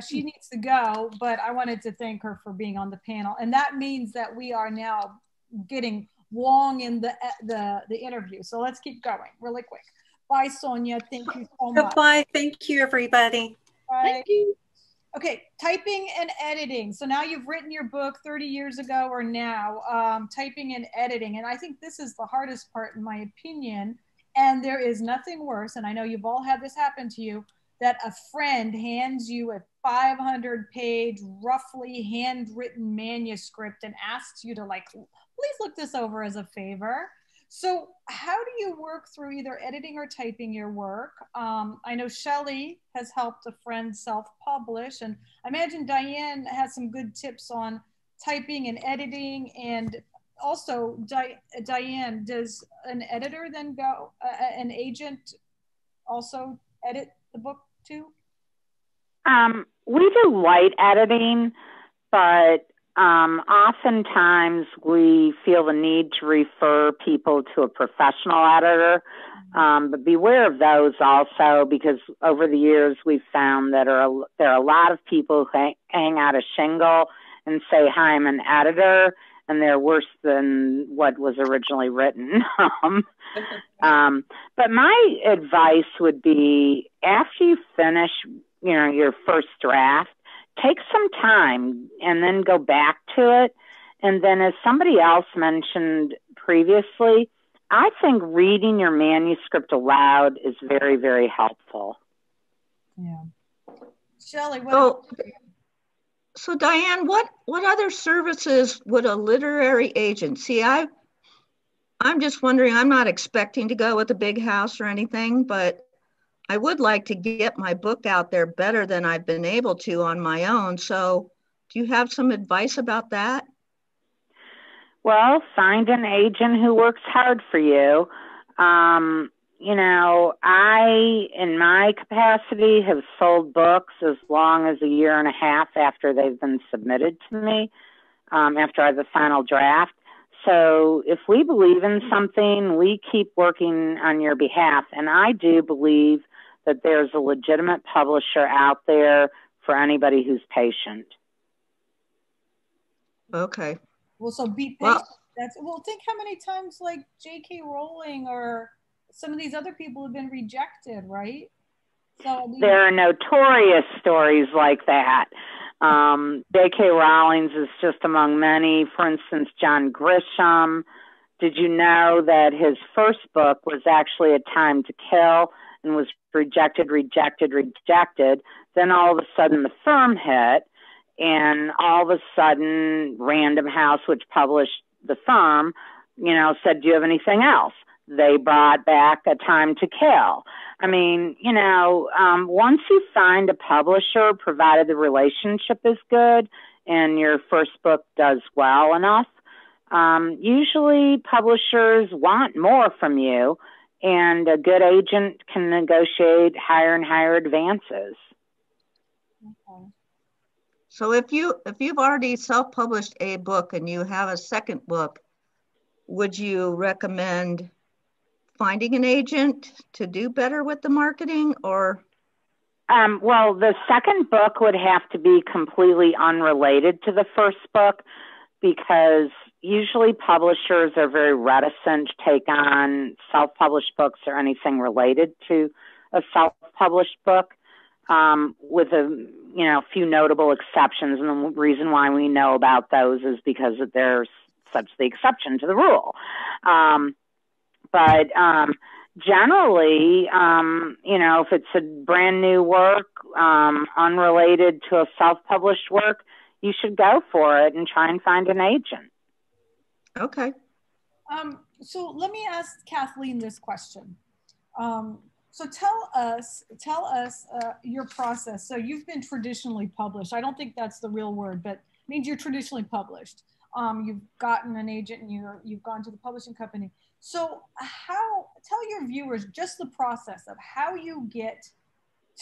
she needs to go, but I wanted to thank her for being on the panel. And that means that we are now getting long in the interview. So let's keep going really quick. Bye, Sonia. Thank you so much. Goodbye. Thank you, everybody. Bye. Thank you. Okay, typing and editing. So now you've written your book 30 years ago or now, typing and editing. And I think this is the hardest part, in my opinion. And there is nothing worse, and I know you've all had this happen to you, that a friend hands you a 500-page, roughly handwritten manuscript and asks you to, like, please look this over as a favor. So how do you work through either editing or typing your work? I know Shelley has helped a friend self-publish, and I imagine Diane has some good tips on typing and editing. And also, Diane, does an editor then go, an agent also edit the book too? We do light editing, but oftentimes we feel the need to refer people to a professional editor. But beware of those also, because over the years we've found that there are a lot of people who hang out a shingle and say, hi, I'm an editor, and they're worse than what was originally written. But my advice would be, after you finish, your first draft, take some time and then go back to it. And then, as somebody else mentioned previously, I think reading your manuscript aloud is very, very helpful. Yeah. Shelley, So Diane, what other services would a literary agent see? I'm just wondering, I'm not expecting to go with a big house or anything, but I would like to get my book out there better than I've been able to on my own. So do you have some advice about that? Well, find an agent who works hard for you. I, in my capacity, have sold books as long as a year and a half after they've been submitted to me, after I have the final draft. So if we believe in something, we keep working on your behalf. And I do believe that there's a legitimate publisher out there for anybody who's patient. Okay. Well, so be patient. Think how many times, like, J.K. Rowling or some of these other people have been rejected, right? So there are notorious stories like that. J.K. Rowling's is just among many. For instance, John Grisham. Did you know that his first book was actually A Time to Kill and was rejected? Then all of a sudden the Firm hit, and all of a sudden Random House, which published the Firm, said, do you have anything else? They brought back A Time to Kill. I mean, once you find a publisher, provided the relationship is good and your first book does well enough, usually publishers want more from you, and a good agent can negotiate higher and higher advances. Okay. So if you've already self-published a book and you have a second book, would you recommend finding an agent to do better with the marketing, or? Well, the second book would have to be completely unrelated to the first book, because usually publishers are very reticent to take on self-published books or anything related to a self-published book, with a few notable exceptions. And the reason why we know about those is because there's such the exception to the rule. But generally, if it's a brand new work, unrelated to a self-published work, you should go for it and try and find an agent. Okay. So let me ask Kathleen this question. So tell us your process. So you've been traditionally published. I don't think that's the real word, but it means you're traditionally published. You've gotten an agent and you've gone to the publishing company. So tell your viewers just the process of how you get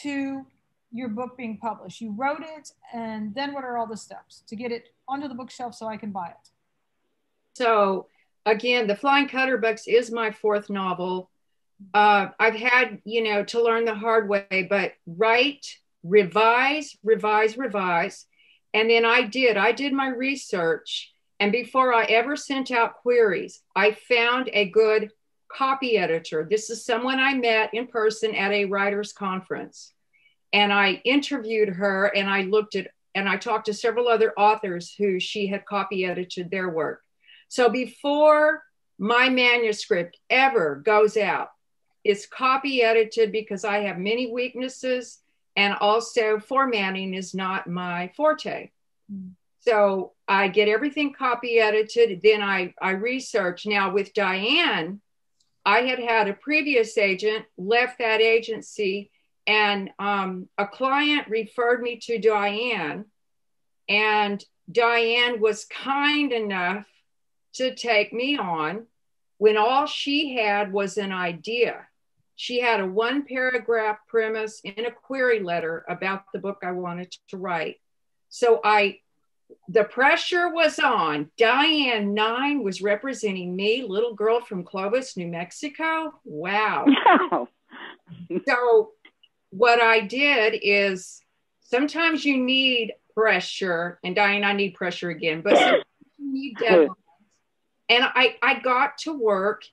to your book being published. You wrote it, and then what are all the steps to get it onto the bookshelf so I can buy it? So again, The Flying Cutter Books is my fourth novel. I've had, to learn the hard way, but write, revise. And then I did my research. And before I ever sent out queries, I found a good copy editor. This is someone I met in person at a writer's conference. And I interviewed her, and I talked to several other authors who she had copy edited their work. So before my manuscript ever goes out, it's copy edited because I have many weaknesses, and also formatting is not my forte. So I get everything copy edited. Then I research. Now with Diane, I had a previous agent, left that agency, and a client referred me to Diane, and Diane was kind enough to take me on when all she had was an idea. She had a 1-paragraph premise in a query letter about the book I wanted to write. So the pressure was on. Diane Nine was representing me, little girl from Clovis, New Mexico. Wow. So what I did is, sometimes you need pressure, and Diane, I need pressure again, but sometimes you need deadlines. And I got to work,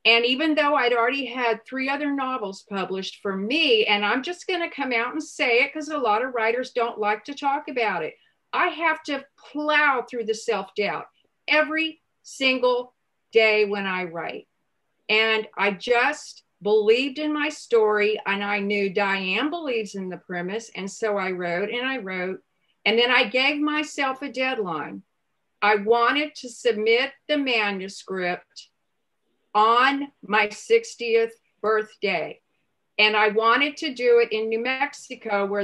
and even though I'd already had 3 other novels published for me, and I'm just going to come out and say it because a lot of writers don't like to talk about it, I have to plow through the self-doubt every single day when I write. And I just believed in my story, and I knew Diane believes in the premise. And so I wrote and I wrote, and then I gave myself a deadline. I wanted to submit the manuscript on my 60th birthday. And I wanted to do it in New Mexico where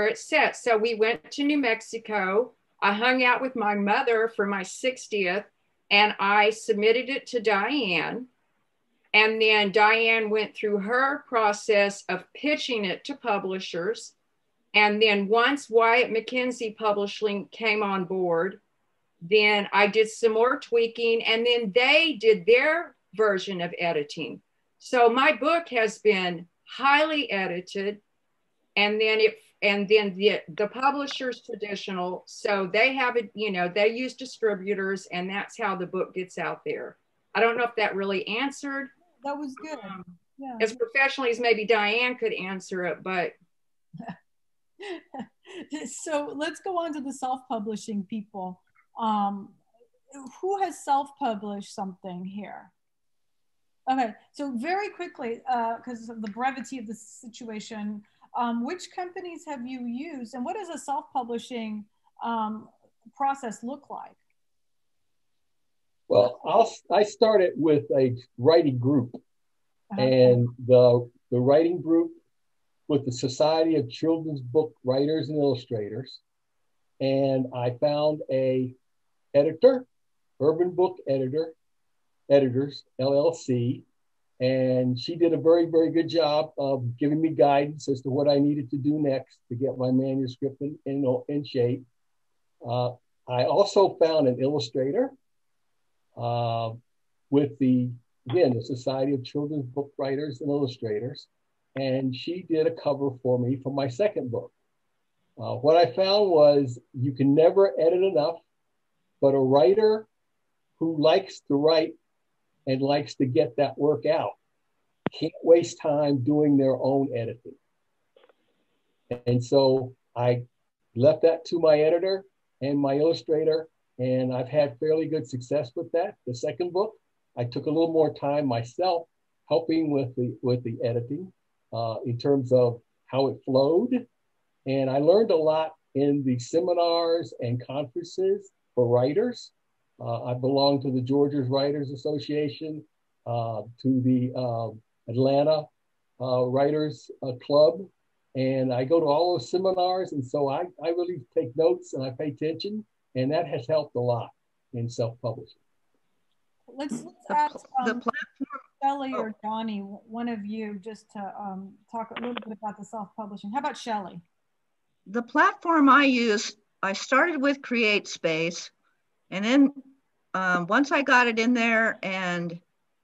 it's set. So we went to New Mexico. I hung out with my mother for my 60th, and I submitted it to Diane. And then Diane went through her process of pitching it to publishers. And then once Wyatt McKenzie Publishing came on board, then I did some more tweaking, and then they did their version of editing. So my book has been highly edited, and then the publisher's traditional, so they have it, they use distributors, and that's how the book gets out there. I don't know if that really answered. That was good. Yeah. As professionally as maybe Diane could answer it, but so let's go on to the self-publishing people. Who has self-published something here? Okay, so very quickly, because of the brevity of the situation, which companies have you used, and what does a self-publishing process look like? Well, I started with a writing group, and the writing group with the Society of Children's Book Writers and Illustrators, and I found a editor, Urban Book Editors, LLC, and she did a very, very good job of giving me guidance as to what I needed to do next to get my manuscript in shape. I also found an illustrator with the Society of Children's Book Writers and Illustrators, and she did a cover for me for my second book. What I found was you can never edit enough, but a writer who likes to write and likes to get that work out can't waste time doing their own editing. And so I left that to my editor and my illustrator, and I've had fairly good success with that. The second book, I took a little more time myself helping with the editing in terms of how it flowed. And I learned a lot in the seminars and conferences for writers. I belong to the Georgia's Writers Association, to the Atlanta Writers Club, and I go to all those seminars, and so I really take notes and I pay attention, and that has helped a lot in self-publishing. Let's ask Shelley or Johnnie, one of you, just to talk a little bit about the self-publishing. How about Shelley? The platform I use, I started with CreateSpace, and then once I got it in there and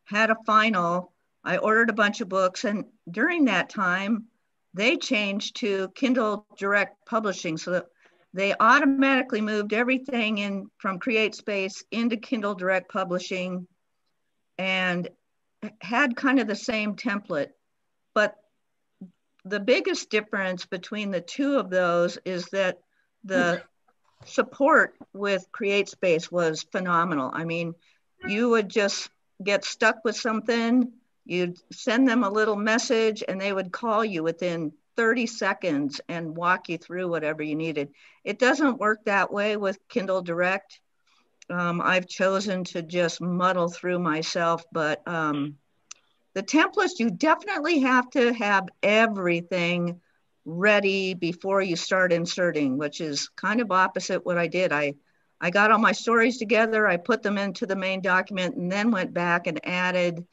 had a final, I ordered a bunch of books, and during that time, they changed to Kindle Direct Publishing, so that they automatically moved everything in from CreateSpace into Kindle Direct Publishing and had kind of the same template. But the biggest difference between the two of those is that the support with CreateSpace was phenomenal. I mean, you would just get stuck with something, you'd send them a little message and they would call you within 30 seconds and walk you through whatever you needed. It doesn't work that way with Kindle Direct. I've chosen to just muddle through myself, but the templates, you definitely have to have everything ready before you start inserting, which is kind of opposite what I did. I got all my stories together, I put them into the main document, and then went back and added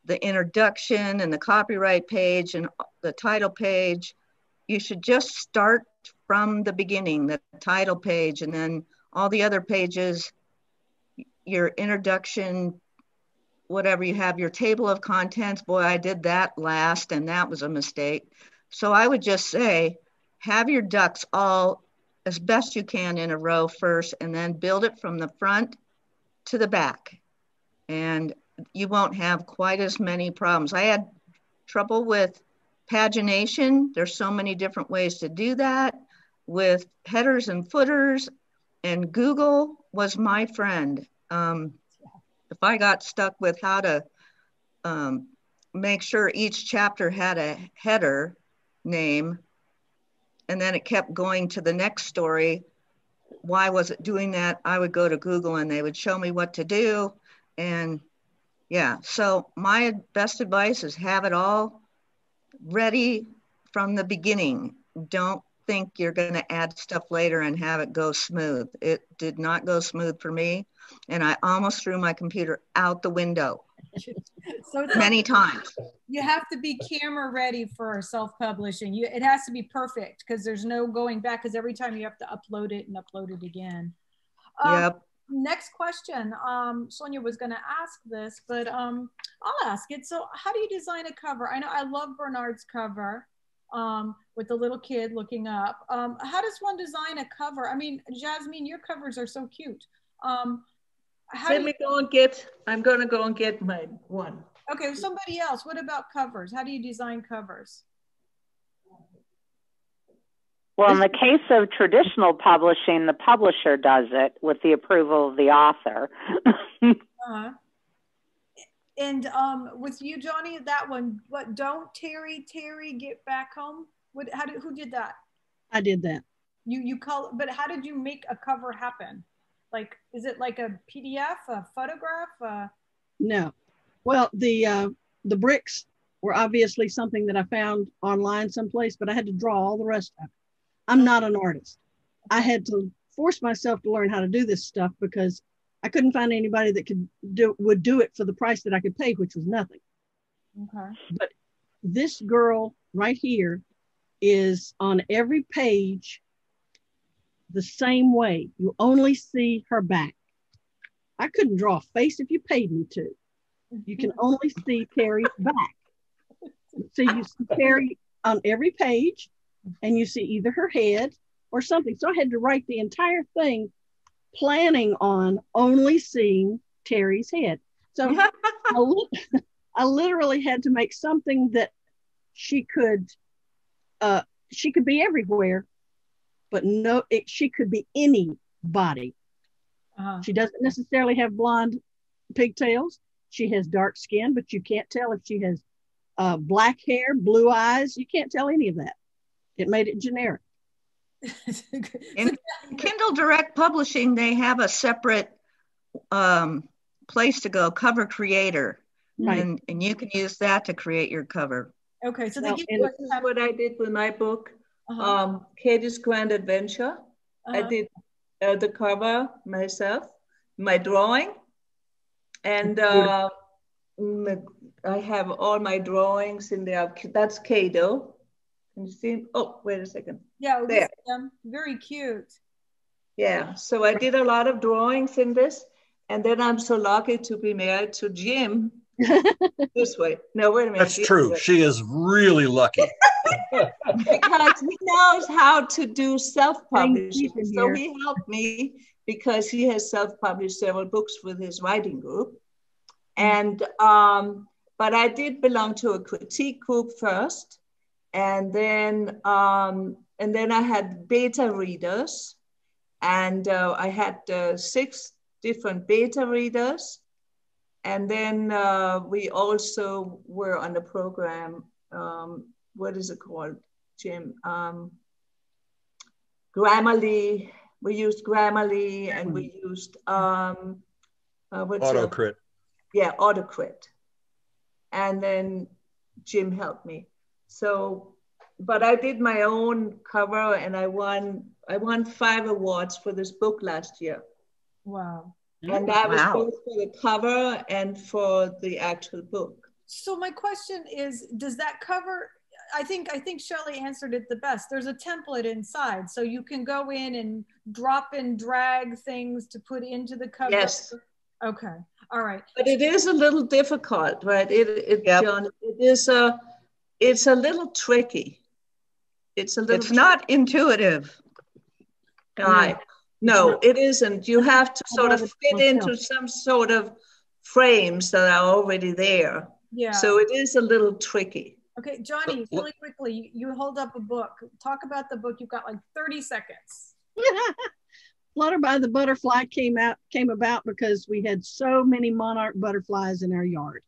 the introduction and the copyright page and the title page. You should just start from the beginning, the title page, and then all the other pages, your introduction, whatever you have, your table of contents. Boy, I did that last, and that was a mistake. So I would just say, have your ducks all as best you can in a row first, and then build it from the front to the back. And you won't have quite as many problems. I had trouble with pagination. There's so many different ways to do that, with headers and footers, and Google was my friend. If I got stuck with how to make sure each chapter had a header name, and then it kept going to the next story, why was it doing that? I would go to Google and they would show me what to do. And yeah, so my best advice is have it all ready from the beginning. Don't think you're going to add stuff later and have it go smooth. It did not go smooth for me, and I almost threw my computer out the window So many times. You have to be camera ready for self-publishing. It has to be perfect, because there's no going back, because every time you have to upload it and upload it again. Yep. Next question. Sonia was going to ask this, but I'll ask it. So how do you design a cover? I know I love Bernard's cover with the little kid looking up. How does one design a cover? I mean, Jasmine, your covers are so cute. I'm going to go and get my one. Okay, somebody else. What about covers? How do you design covers? Well, in the case of traditional publishing, the publisher does it with the approval of the author. And with you, Johnnie, that one, what, don't Terry, get back home? Who did that? I did that. You call, but how did you make a cover happen? Like, is it like a PDF, a photograph? No. Well, the bricks were obviously something that I found online someplace, but I had to draw all the rest of it. I'm not an artist. I had to force myself to learn how to do this stuff because I couldn't find anybody that would do it for the price that I could pay, which was nothing. Okay. But this girl right here is on every page the same way. You only see her back. I couldn't draw a face if you paid me to. You can only see Terry's back. So you see Terry on every page, and you see either her head or something. So I had to write the entire thing planning on only seeing Terry's head. So I literally had to make something that she could be everywhere, but she could be anybody. She doesn't necessarily have blonde pigtails. She has dark skin, but you can't tell if she has black hair, blue eyes. You can't tell any of that. It made it generic. In Kindle Direct Publishing, they have a separate place to go, Cover Creator. Right. And you can use that to create your cover. Okay, so this is what I did with my book, Katie's Grand Adventure. I did the cover myself, my drawing, and I have all my drawings in there. That's Kato. Can you see? Oh, wait a second. Yeah, there. Very cute. Yeah, so I did a lot of drawings in this, and then I'm so lucky to be married to Jim. This way. No, wait a minute. That's true. She is really lucky. Because he knows how to do self-publishing. So he helped me because he has self-published several books with his writing group. And, but I did belong to a critique group first. and then I had beta readers, and I had 6 different beta readers. And then we also were on the program, what is it called, Jim? Grammarly. We used Grammarly, and we used Autocrit. Yeah, Autocrit. And then Jim helped me. So, but I did my own cover, and I won 5 awards for this book last year. Wow. And that was both for the cover and for the actual book. So my question is, does that cover, I think Shelley answered it the best. There's a template inside, so you can go in and drop and drag things to put into the cover. Yes. Okay. All right. But it is a little difficult, right? John, it's a little tricky. It's not intuitive. Right. No, it isn't. You have to sort of fit into some sort of frames that are already there. Yeah. So it is a little tricky. Okay, Johnnie, really quickly, you hold up a book. Talk about the book. You've got like 30 seconds. Flutter by the Butterfly came about because we had so many monarch butterflies in our yard.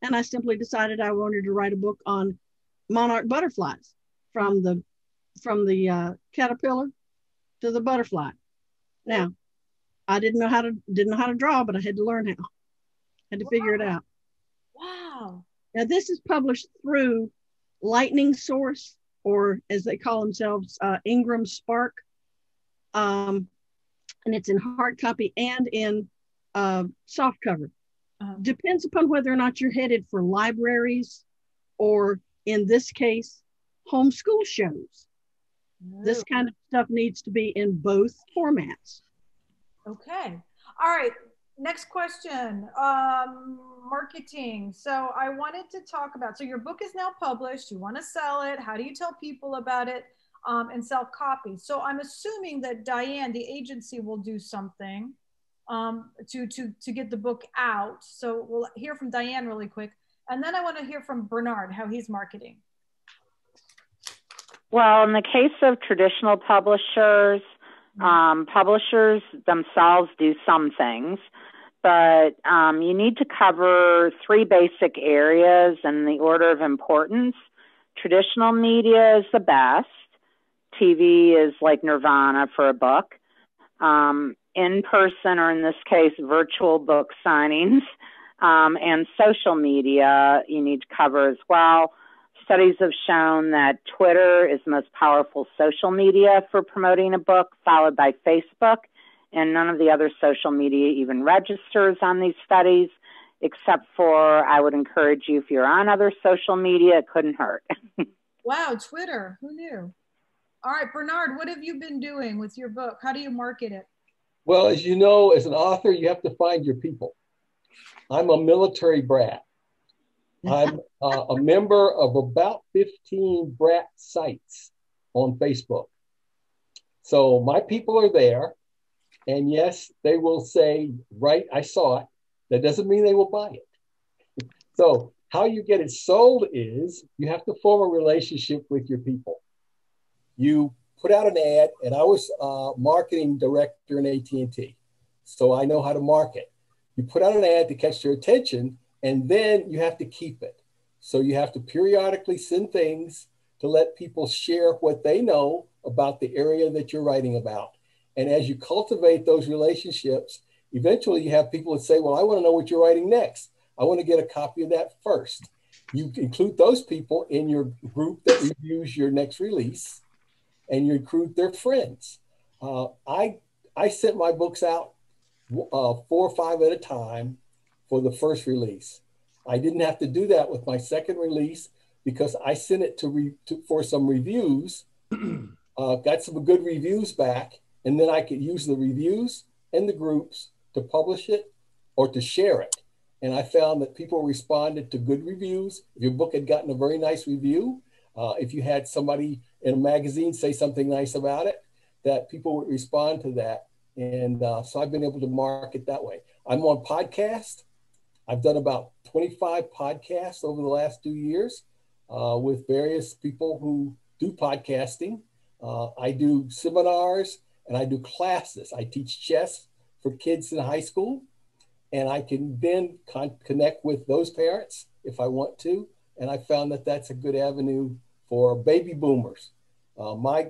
And I simply decided I wanted to write a book on monarch butterflies, from the caterpillar to the butterfly. Now, I didn't know how to draw, but I had to learn how. Had to figure it out. Wow. Now, this is published through Lightning Source, or as they call themselves, Ingram Spark. And it's in hard copy and in soft cover. Depends upon whether or not you're headed for libraries, or in this case, homeschool shows. This kind of stuff needs to be in both formats. Okay. All right. Next question. Marketing. So I wanted to talk about, so your book is now published. You want to sell it. How do you tell people about it and sell copies? So I'm assuming that Diane, the agency, will do something to get the book out. So we'll hear from Diane really quick. And then I want to hear from Bernard, how he's marketing. Well, in the case of traditional publishers, publishers themselves do some things, but you need to cover 3 basic areas in the order of importance. Traditional media is the best. TV is like nirvana for a book. In person, or in this case, virtual book signings, and social media you need to cover as well. Studies have shown that Twitter is the most powerful social media for promoting a book, followed by Facebook, and none of the other social media even registers on these studies, except for, I would encourage you, if you're on other social media, it couldn't hurt. Wow, Twitter, who knew? All right, Bernard, what have you been doing with your book? How do you market it? Well, as you know, as an author, you have to find your people. I'm a military brat. I'm a member of about 15 Brat sites on Facebook. So my people are there. And yes, they will say, right, I saw it. That doesn't mean they will buy it. So how you get it sold is you have to form a relationship with your people. You put out an ad, and I was marketing director in AT&T. So I know how to market. You put out an ad to catch their attention, and then you have to keep it. So you have to periodically send things to let people share what they know about the area that you're writing about. And as you cultivate those relationships, eventually you have people that say, well, I want to know what you're writing next. I want to get a copy of that first. You include those people in your group that reviews your next release, and you recruit their friends. I sent my books out 4 or 5 at a time for the first release. I didn't have to do that with my second release because I sent it for some reviews, got some good reviews back, and then I could use the reviews and the groups to publish it or to share it. And I found that people responded to good reviews. If your book had gotten a very nice review, if you had somebody in a magazine say something nice about it, that people would respond to that. And so I've been able to market that way. I'm on podcast. I've done about 25 podcasts over the last 2 years. with various people who do podcasting. I do seminars and I do classes. I teach chess for kids in high school, and I can then connect with those parents if I want to. And I found that that's a good avenue for baby boomers. My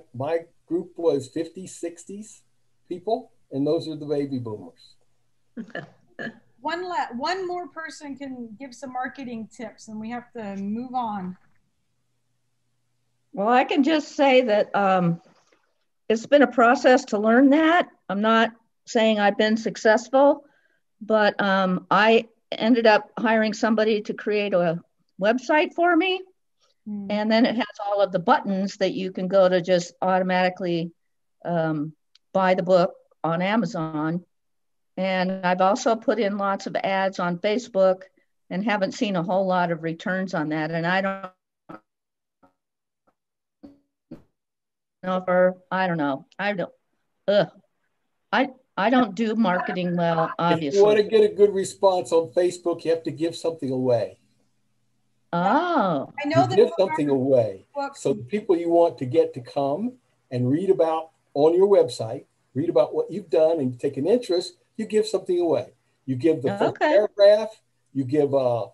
group was 50s, 60s people, and those are the baby boomers. One more person can give some marketing tips, and we have to move on. Well, I can just say that it's been a process to learn that. I'm not saying I've been successful, but I ended up hiring somebody to create a website for me. And then it has all of the buttons that you can go to just automatically buy the book on Amazon. And I've also put in lots of ads on Facebook and haven't seen a whole lot of returns on that. And I don't know. I don't do marketing well, obviously. If you want to get a good response on Facebook, you have to give something away. Oh. I know that give something away. So the people you want to get to come and read about on your website, read about what you've done and take an interest, you give something away. You give the first paragraph, you give 4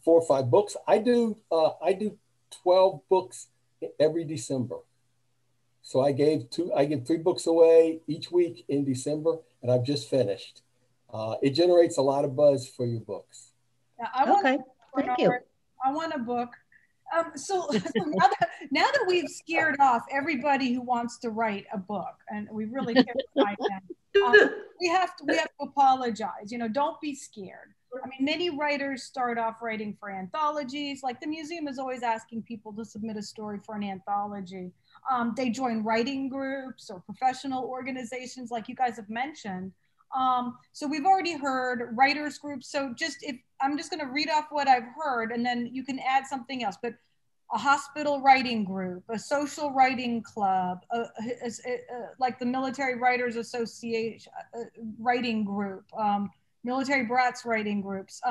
or 5 books. I do 12 books every December. So I give 3 books away each week in December, and I've just finished. It generates a lot of buzz for your books. Thank you. I want a book. So now that we've scared off everybody who wants to write a book, and we really terrified them, we have to apologize. Don't be scared. I mean, many writers start off writing for anthologies. Like the museum is always asking people to submit a story for an anthology. They join writing groups or professional organizations, like you guys have mentioned. So we've already heard writers groups. So I'm just going to read off what I've heard, and then you can add something else. But a hospital writing group, a social writing club, like the Military Writers Association writing group, military brats writing groups.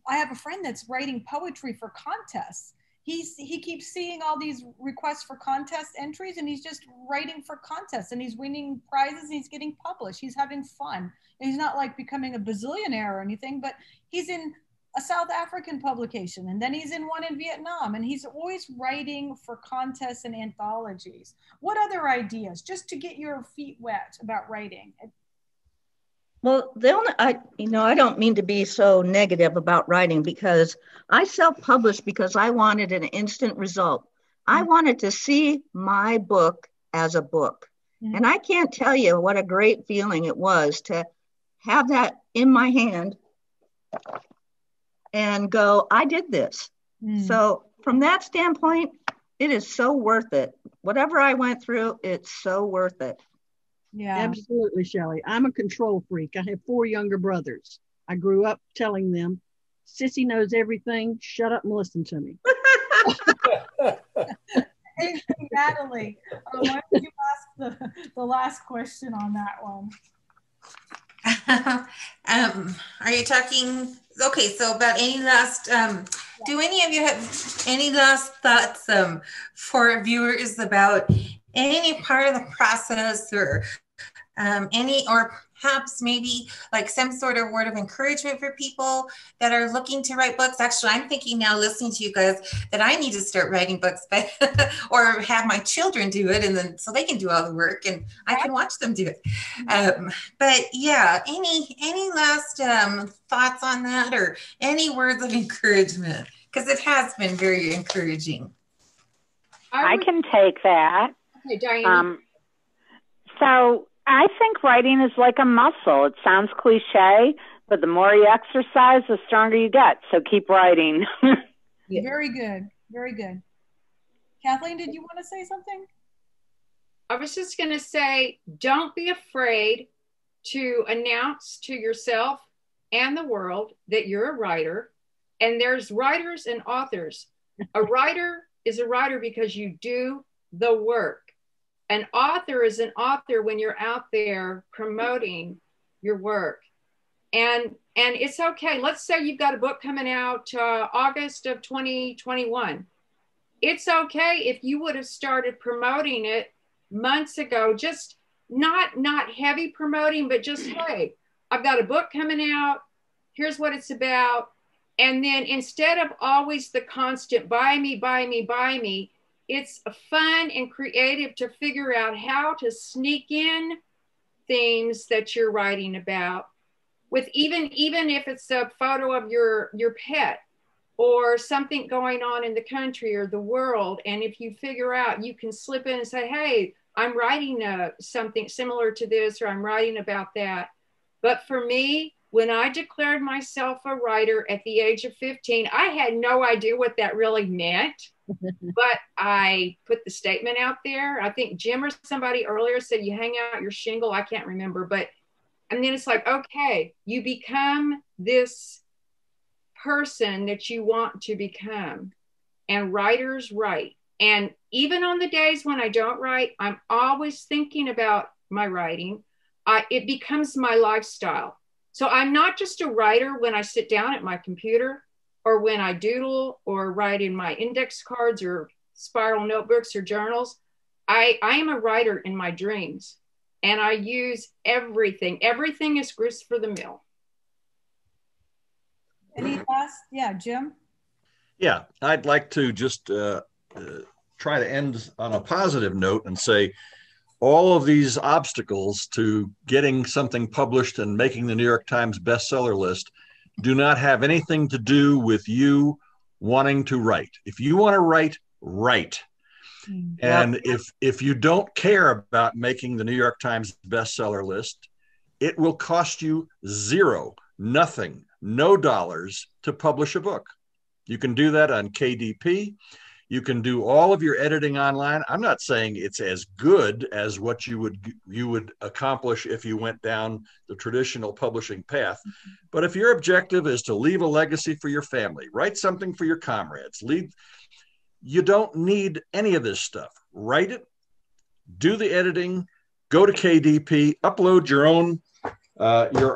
I have a friend that's writing poetry for contests. He keeps seeing all these requests for contest entries, and he's just writing for contests, and he's winning prizes, and he's getting published. He's having fun. And he's not like becoming a bazillionaire or anything, but he's in a South African publication, and then he's in one in Vietnam, and he's always writing for contests and anthologies. What other ideas, just to get your feet wet about writing? Well, I don't mean to be so negative about writing, because I self-published because I wanted an instant result. I wanted to see my book as a book. And I can't tell you what a great feeling it was to have that in my hand and go, I did this. So from that standpoint, it is so worth it. Whatever I went through, it's so worth it. Yeah, absolutely, Shelley. I'm a control freak. I have 4 younger brothers. I grew up telling them, Sissy knows everything. Shut up and listen to me. Hey, Natalie, why don't you ask the last question on that one? Are you talking? Okay, so about any last? Do any of you have any last thoughts for viewers about any part of the process, or or perhaps maybe like some sort of word of encouragement for people that are looking to write books? Actually, I'm thinking now, listening to you guys, that I need to start writing books, but or have my children do it, and then so they can do all the work and I can watch them do it. But yeah, any last thoughts on that, or any words of encouragement? Because it has been very encouraging. I can take that. Okay, Diane. So I think writing is like a muscle. It sounds cliche, but the more you exercise, the stronger you get. So keep writing. Very good. Very good. Kathleen, did you want to say something? I was just going to say, don't be afraid to announce to yourself and the world that you're a writer. And there's writers and authors. A writer is a writer because you do the work. An author is an author when you're out there promoting your work. And it's okay. Let's say you've got a book coming out August of 2021. It's okay if you would have started promoting it months ago, just not heavy promoting, but just, hey, I've got a book coming out. Here's what it's about. And then instead of always the constant buy me, buy me, buy me, it's fun and creative to figure out how to sneak in themes that you're writing about, with even if it's a photo of your pet or something going on in the country or the world. And if you figure out, you can slip in and say, hey, I'm writing something similar to this, or I'm writing about that. But for me, when I declared myself a writer at the age of 15, I had no idea what that really meant. But I put the statement out there. I think Jim or somebody earlier said you hang out your shingle. I can't remember. But and then it's like, okay, you become this person that you want to become. And writers write. And even on the days when I don't write, I'm always thinking about my writing. It becomes my lifestyle. So I'm not just a writer when I sit down at my computer or when I doodle or write in my index cards or spiral notebooks or journals. I am a writer in my dreams, and I use everything. Everything is grist for the mill. Any last? Yeah, Jim? Yeah, I'd like to just try to end on a positive note and say all of these obstacles to getting something published and making the New York Times bestseller list do not have anything to do with you wanting to write. If you want to write, write. And if you don't care about making the New York Times bestseller list, it will cost you zero, nothing, no dollars to publish a book. You can do that on KDP. You can do all of your editing online. I'm not saying it's as good as what you would accomplish if you went down the traditional publishing path. But if your objective is to leave a legacy for your family, write something for your comrades, you don't need any of this stuff. Write it, do the editing, go to KDP, upload your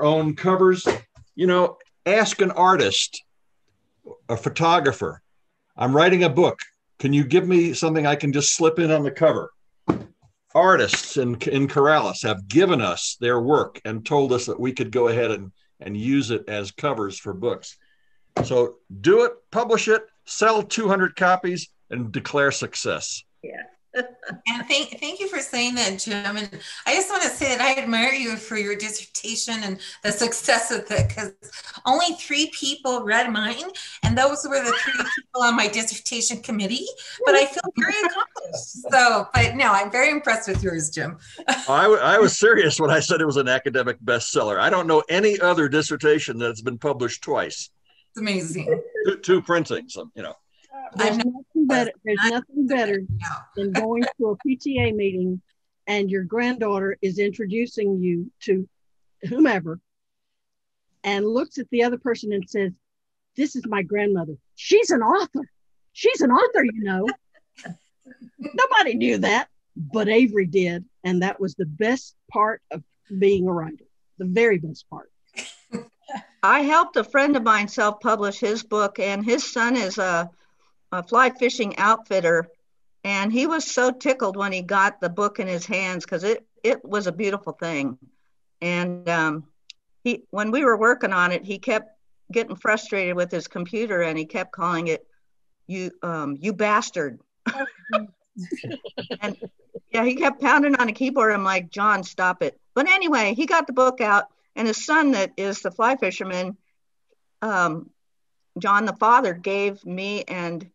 own covers. You know, ask an artist, a photographer. I'm writing a book. Can you give me something I can just slip in on the cover? Artists in Corrales have given us their work and told us that we could go ahead and use it as covers for books. So do it, publish it, sell 200 copies, and declare success. Yeah. And thank you for saying that, Jim. And I just want to say that I admire you for your dissertation and the success of it, because only 3 people read mine, and those were the 3 people on my dissertation committee. But I feel very accomplished. So, but no, I'm very impressed with yours, Jim. I was serious when I said it was an academic bestseller. I don't know any other dissertation that's been published twice. It's amazing. Two printings, you know. There's nothing better than going to a PTA meeting and your granddaughter is introducing you to whomever and looks at the other person and says, "This is my grandmother. She's an author. She's an author, you know." Nobody knew that, but Avery did. And that was the best part of being a writer, the very best part. I helped a friend of mine self-publish his book, and his son is a fly fishing outfitter, and he was so tickled when he got the book in his hands, because it was a beautiful thing. And when we were working on it, he kept getting frustrated with his computer, and he kept calling it you bastard. And yeah, he kept pounding on the keyboard. I'm like, John, stop it. But anyway, he got the book out, and his son, that is the fly fisherman, John the father, gave me and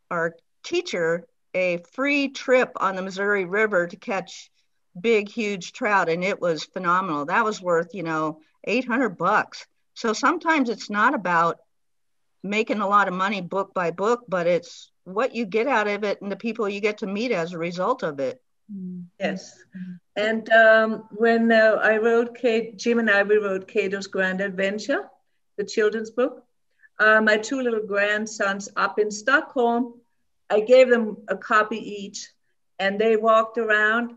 our teacher a free trip on the Missouri River to catch big, huge trout. And it was phenomenal. That was worth, $800. So sometimes it's not about making a lot of money book by book, but it's what you get out of it and the people you get to meet as a result of it. Yes. And when Jim and I, we wrote Cato's Grand Adventure, the children's book. My 2 little grandsons up in Stockholm, I gave them a copy each, and they walked around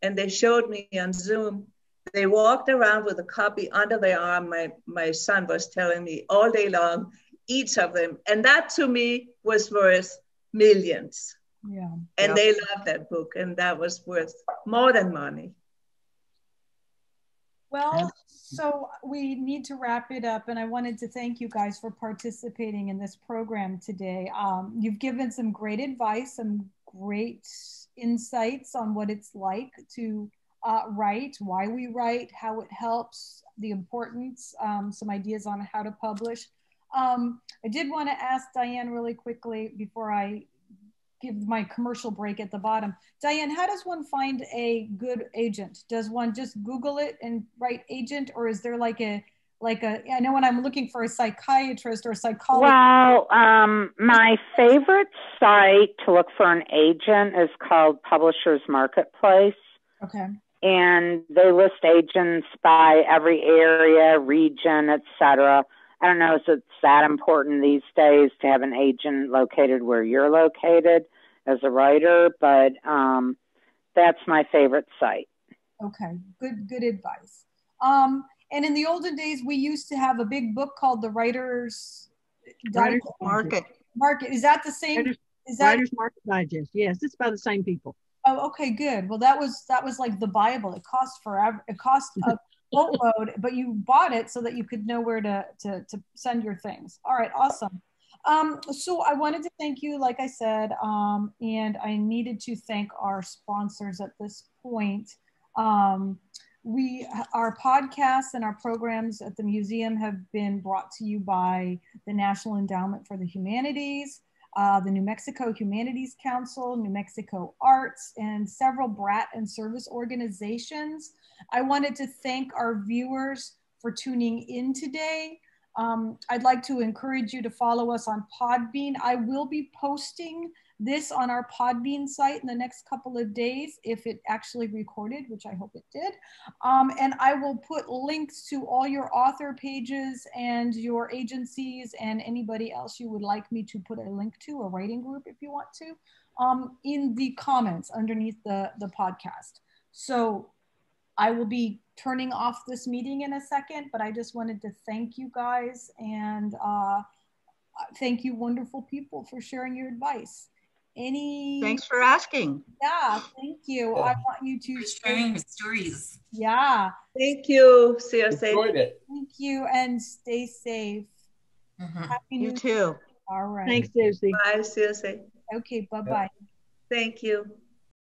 and they showed me on Zoom They walked around with a copy under their arm. My son was telling me all day long, each of them. And that to me was worth millions. Yeah. And they loved that book, and that was worth more than money. Well, so we need to wrap it up, and I wanted to thank you guys for participating in this program today. You've given some great advice, some great insights on what it's like to write, why we write, how it helps, the importance, some ideas on how to publish. I did want to ask Diane really quickly before I give my commercial break at the bottom. Diane, how does one find a good agent? Does one just Google it and write agent, or is there like a, I know when I'm looking for a psychiatrist or a psychologist. Well, my favorite site to look for an agent is called Publishers Marketplace. Okay. And they list agents by every area, region, etc. I don't know if it's that important these days to have an agent located where you're located as a writer, but that's my favorite site. Okay, good advice. And in the olden days, we used to have a big book called the Writers Market. Is that the same? Writers Market Digest. Yes, it's by the same people. Oh, okay, good. Well, that was like the Bible. It cost forever. It cost a boatload, but you bought it so that you could know where to send your things. All right, awesome. So I wanted to thank you, like I said, and I needed to thank our sponsors at this point. Our podcasts and our programs at the museum have been brought to you by the National Endowment for the Humanities, the New Mexico Humanities Council, New Mexico Arts, and several Brat and service organizations. I wanted to thank our viewers for tuning in today. I'd like to encourage you to follow us on Podbean. I will be posting this on our Podbean site in the next couple of days if it actually recorded, which I hope it did. And I will put links to all your author pages and your agencies and anybody else you would like me to put a link to, a writing group if you want to, in the comments underneath the podcast. So I will be turning off this meeting in a second, but I just wanted to thank you guys and thank you, wonderful people, for sharing your advice. Thanks for asking. Yeah, thank you. I want you to sharing your stories. Yeah. Thank you, Circe. Enjoyed it. Thank you, and stay safe. Mm-hmm. Happy New You too. All right. Thanks, Susie. Bye, Circe. Okay, bye-bye. Thank you.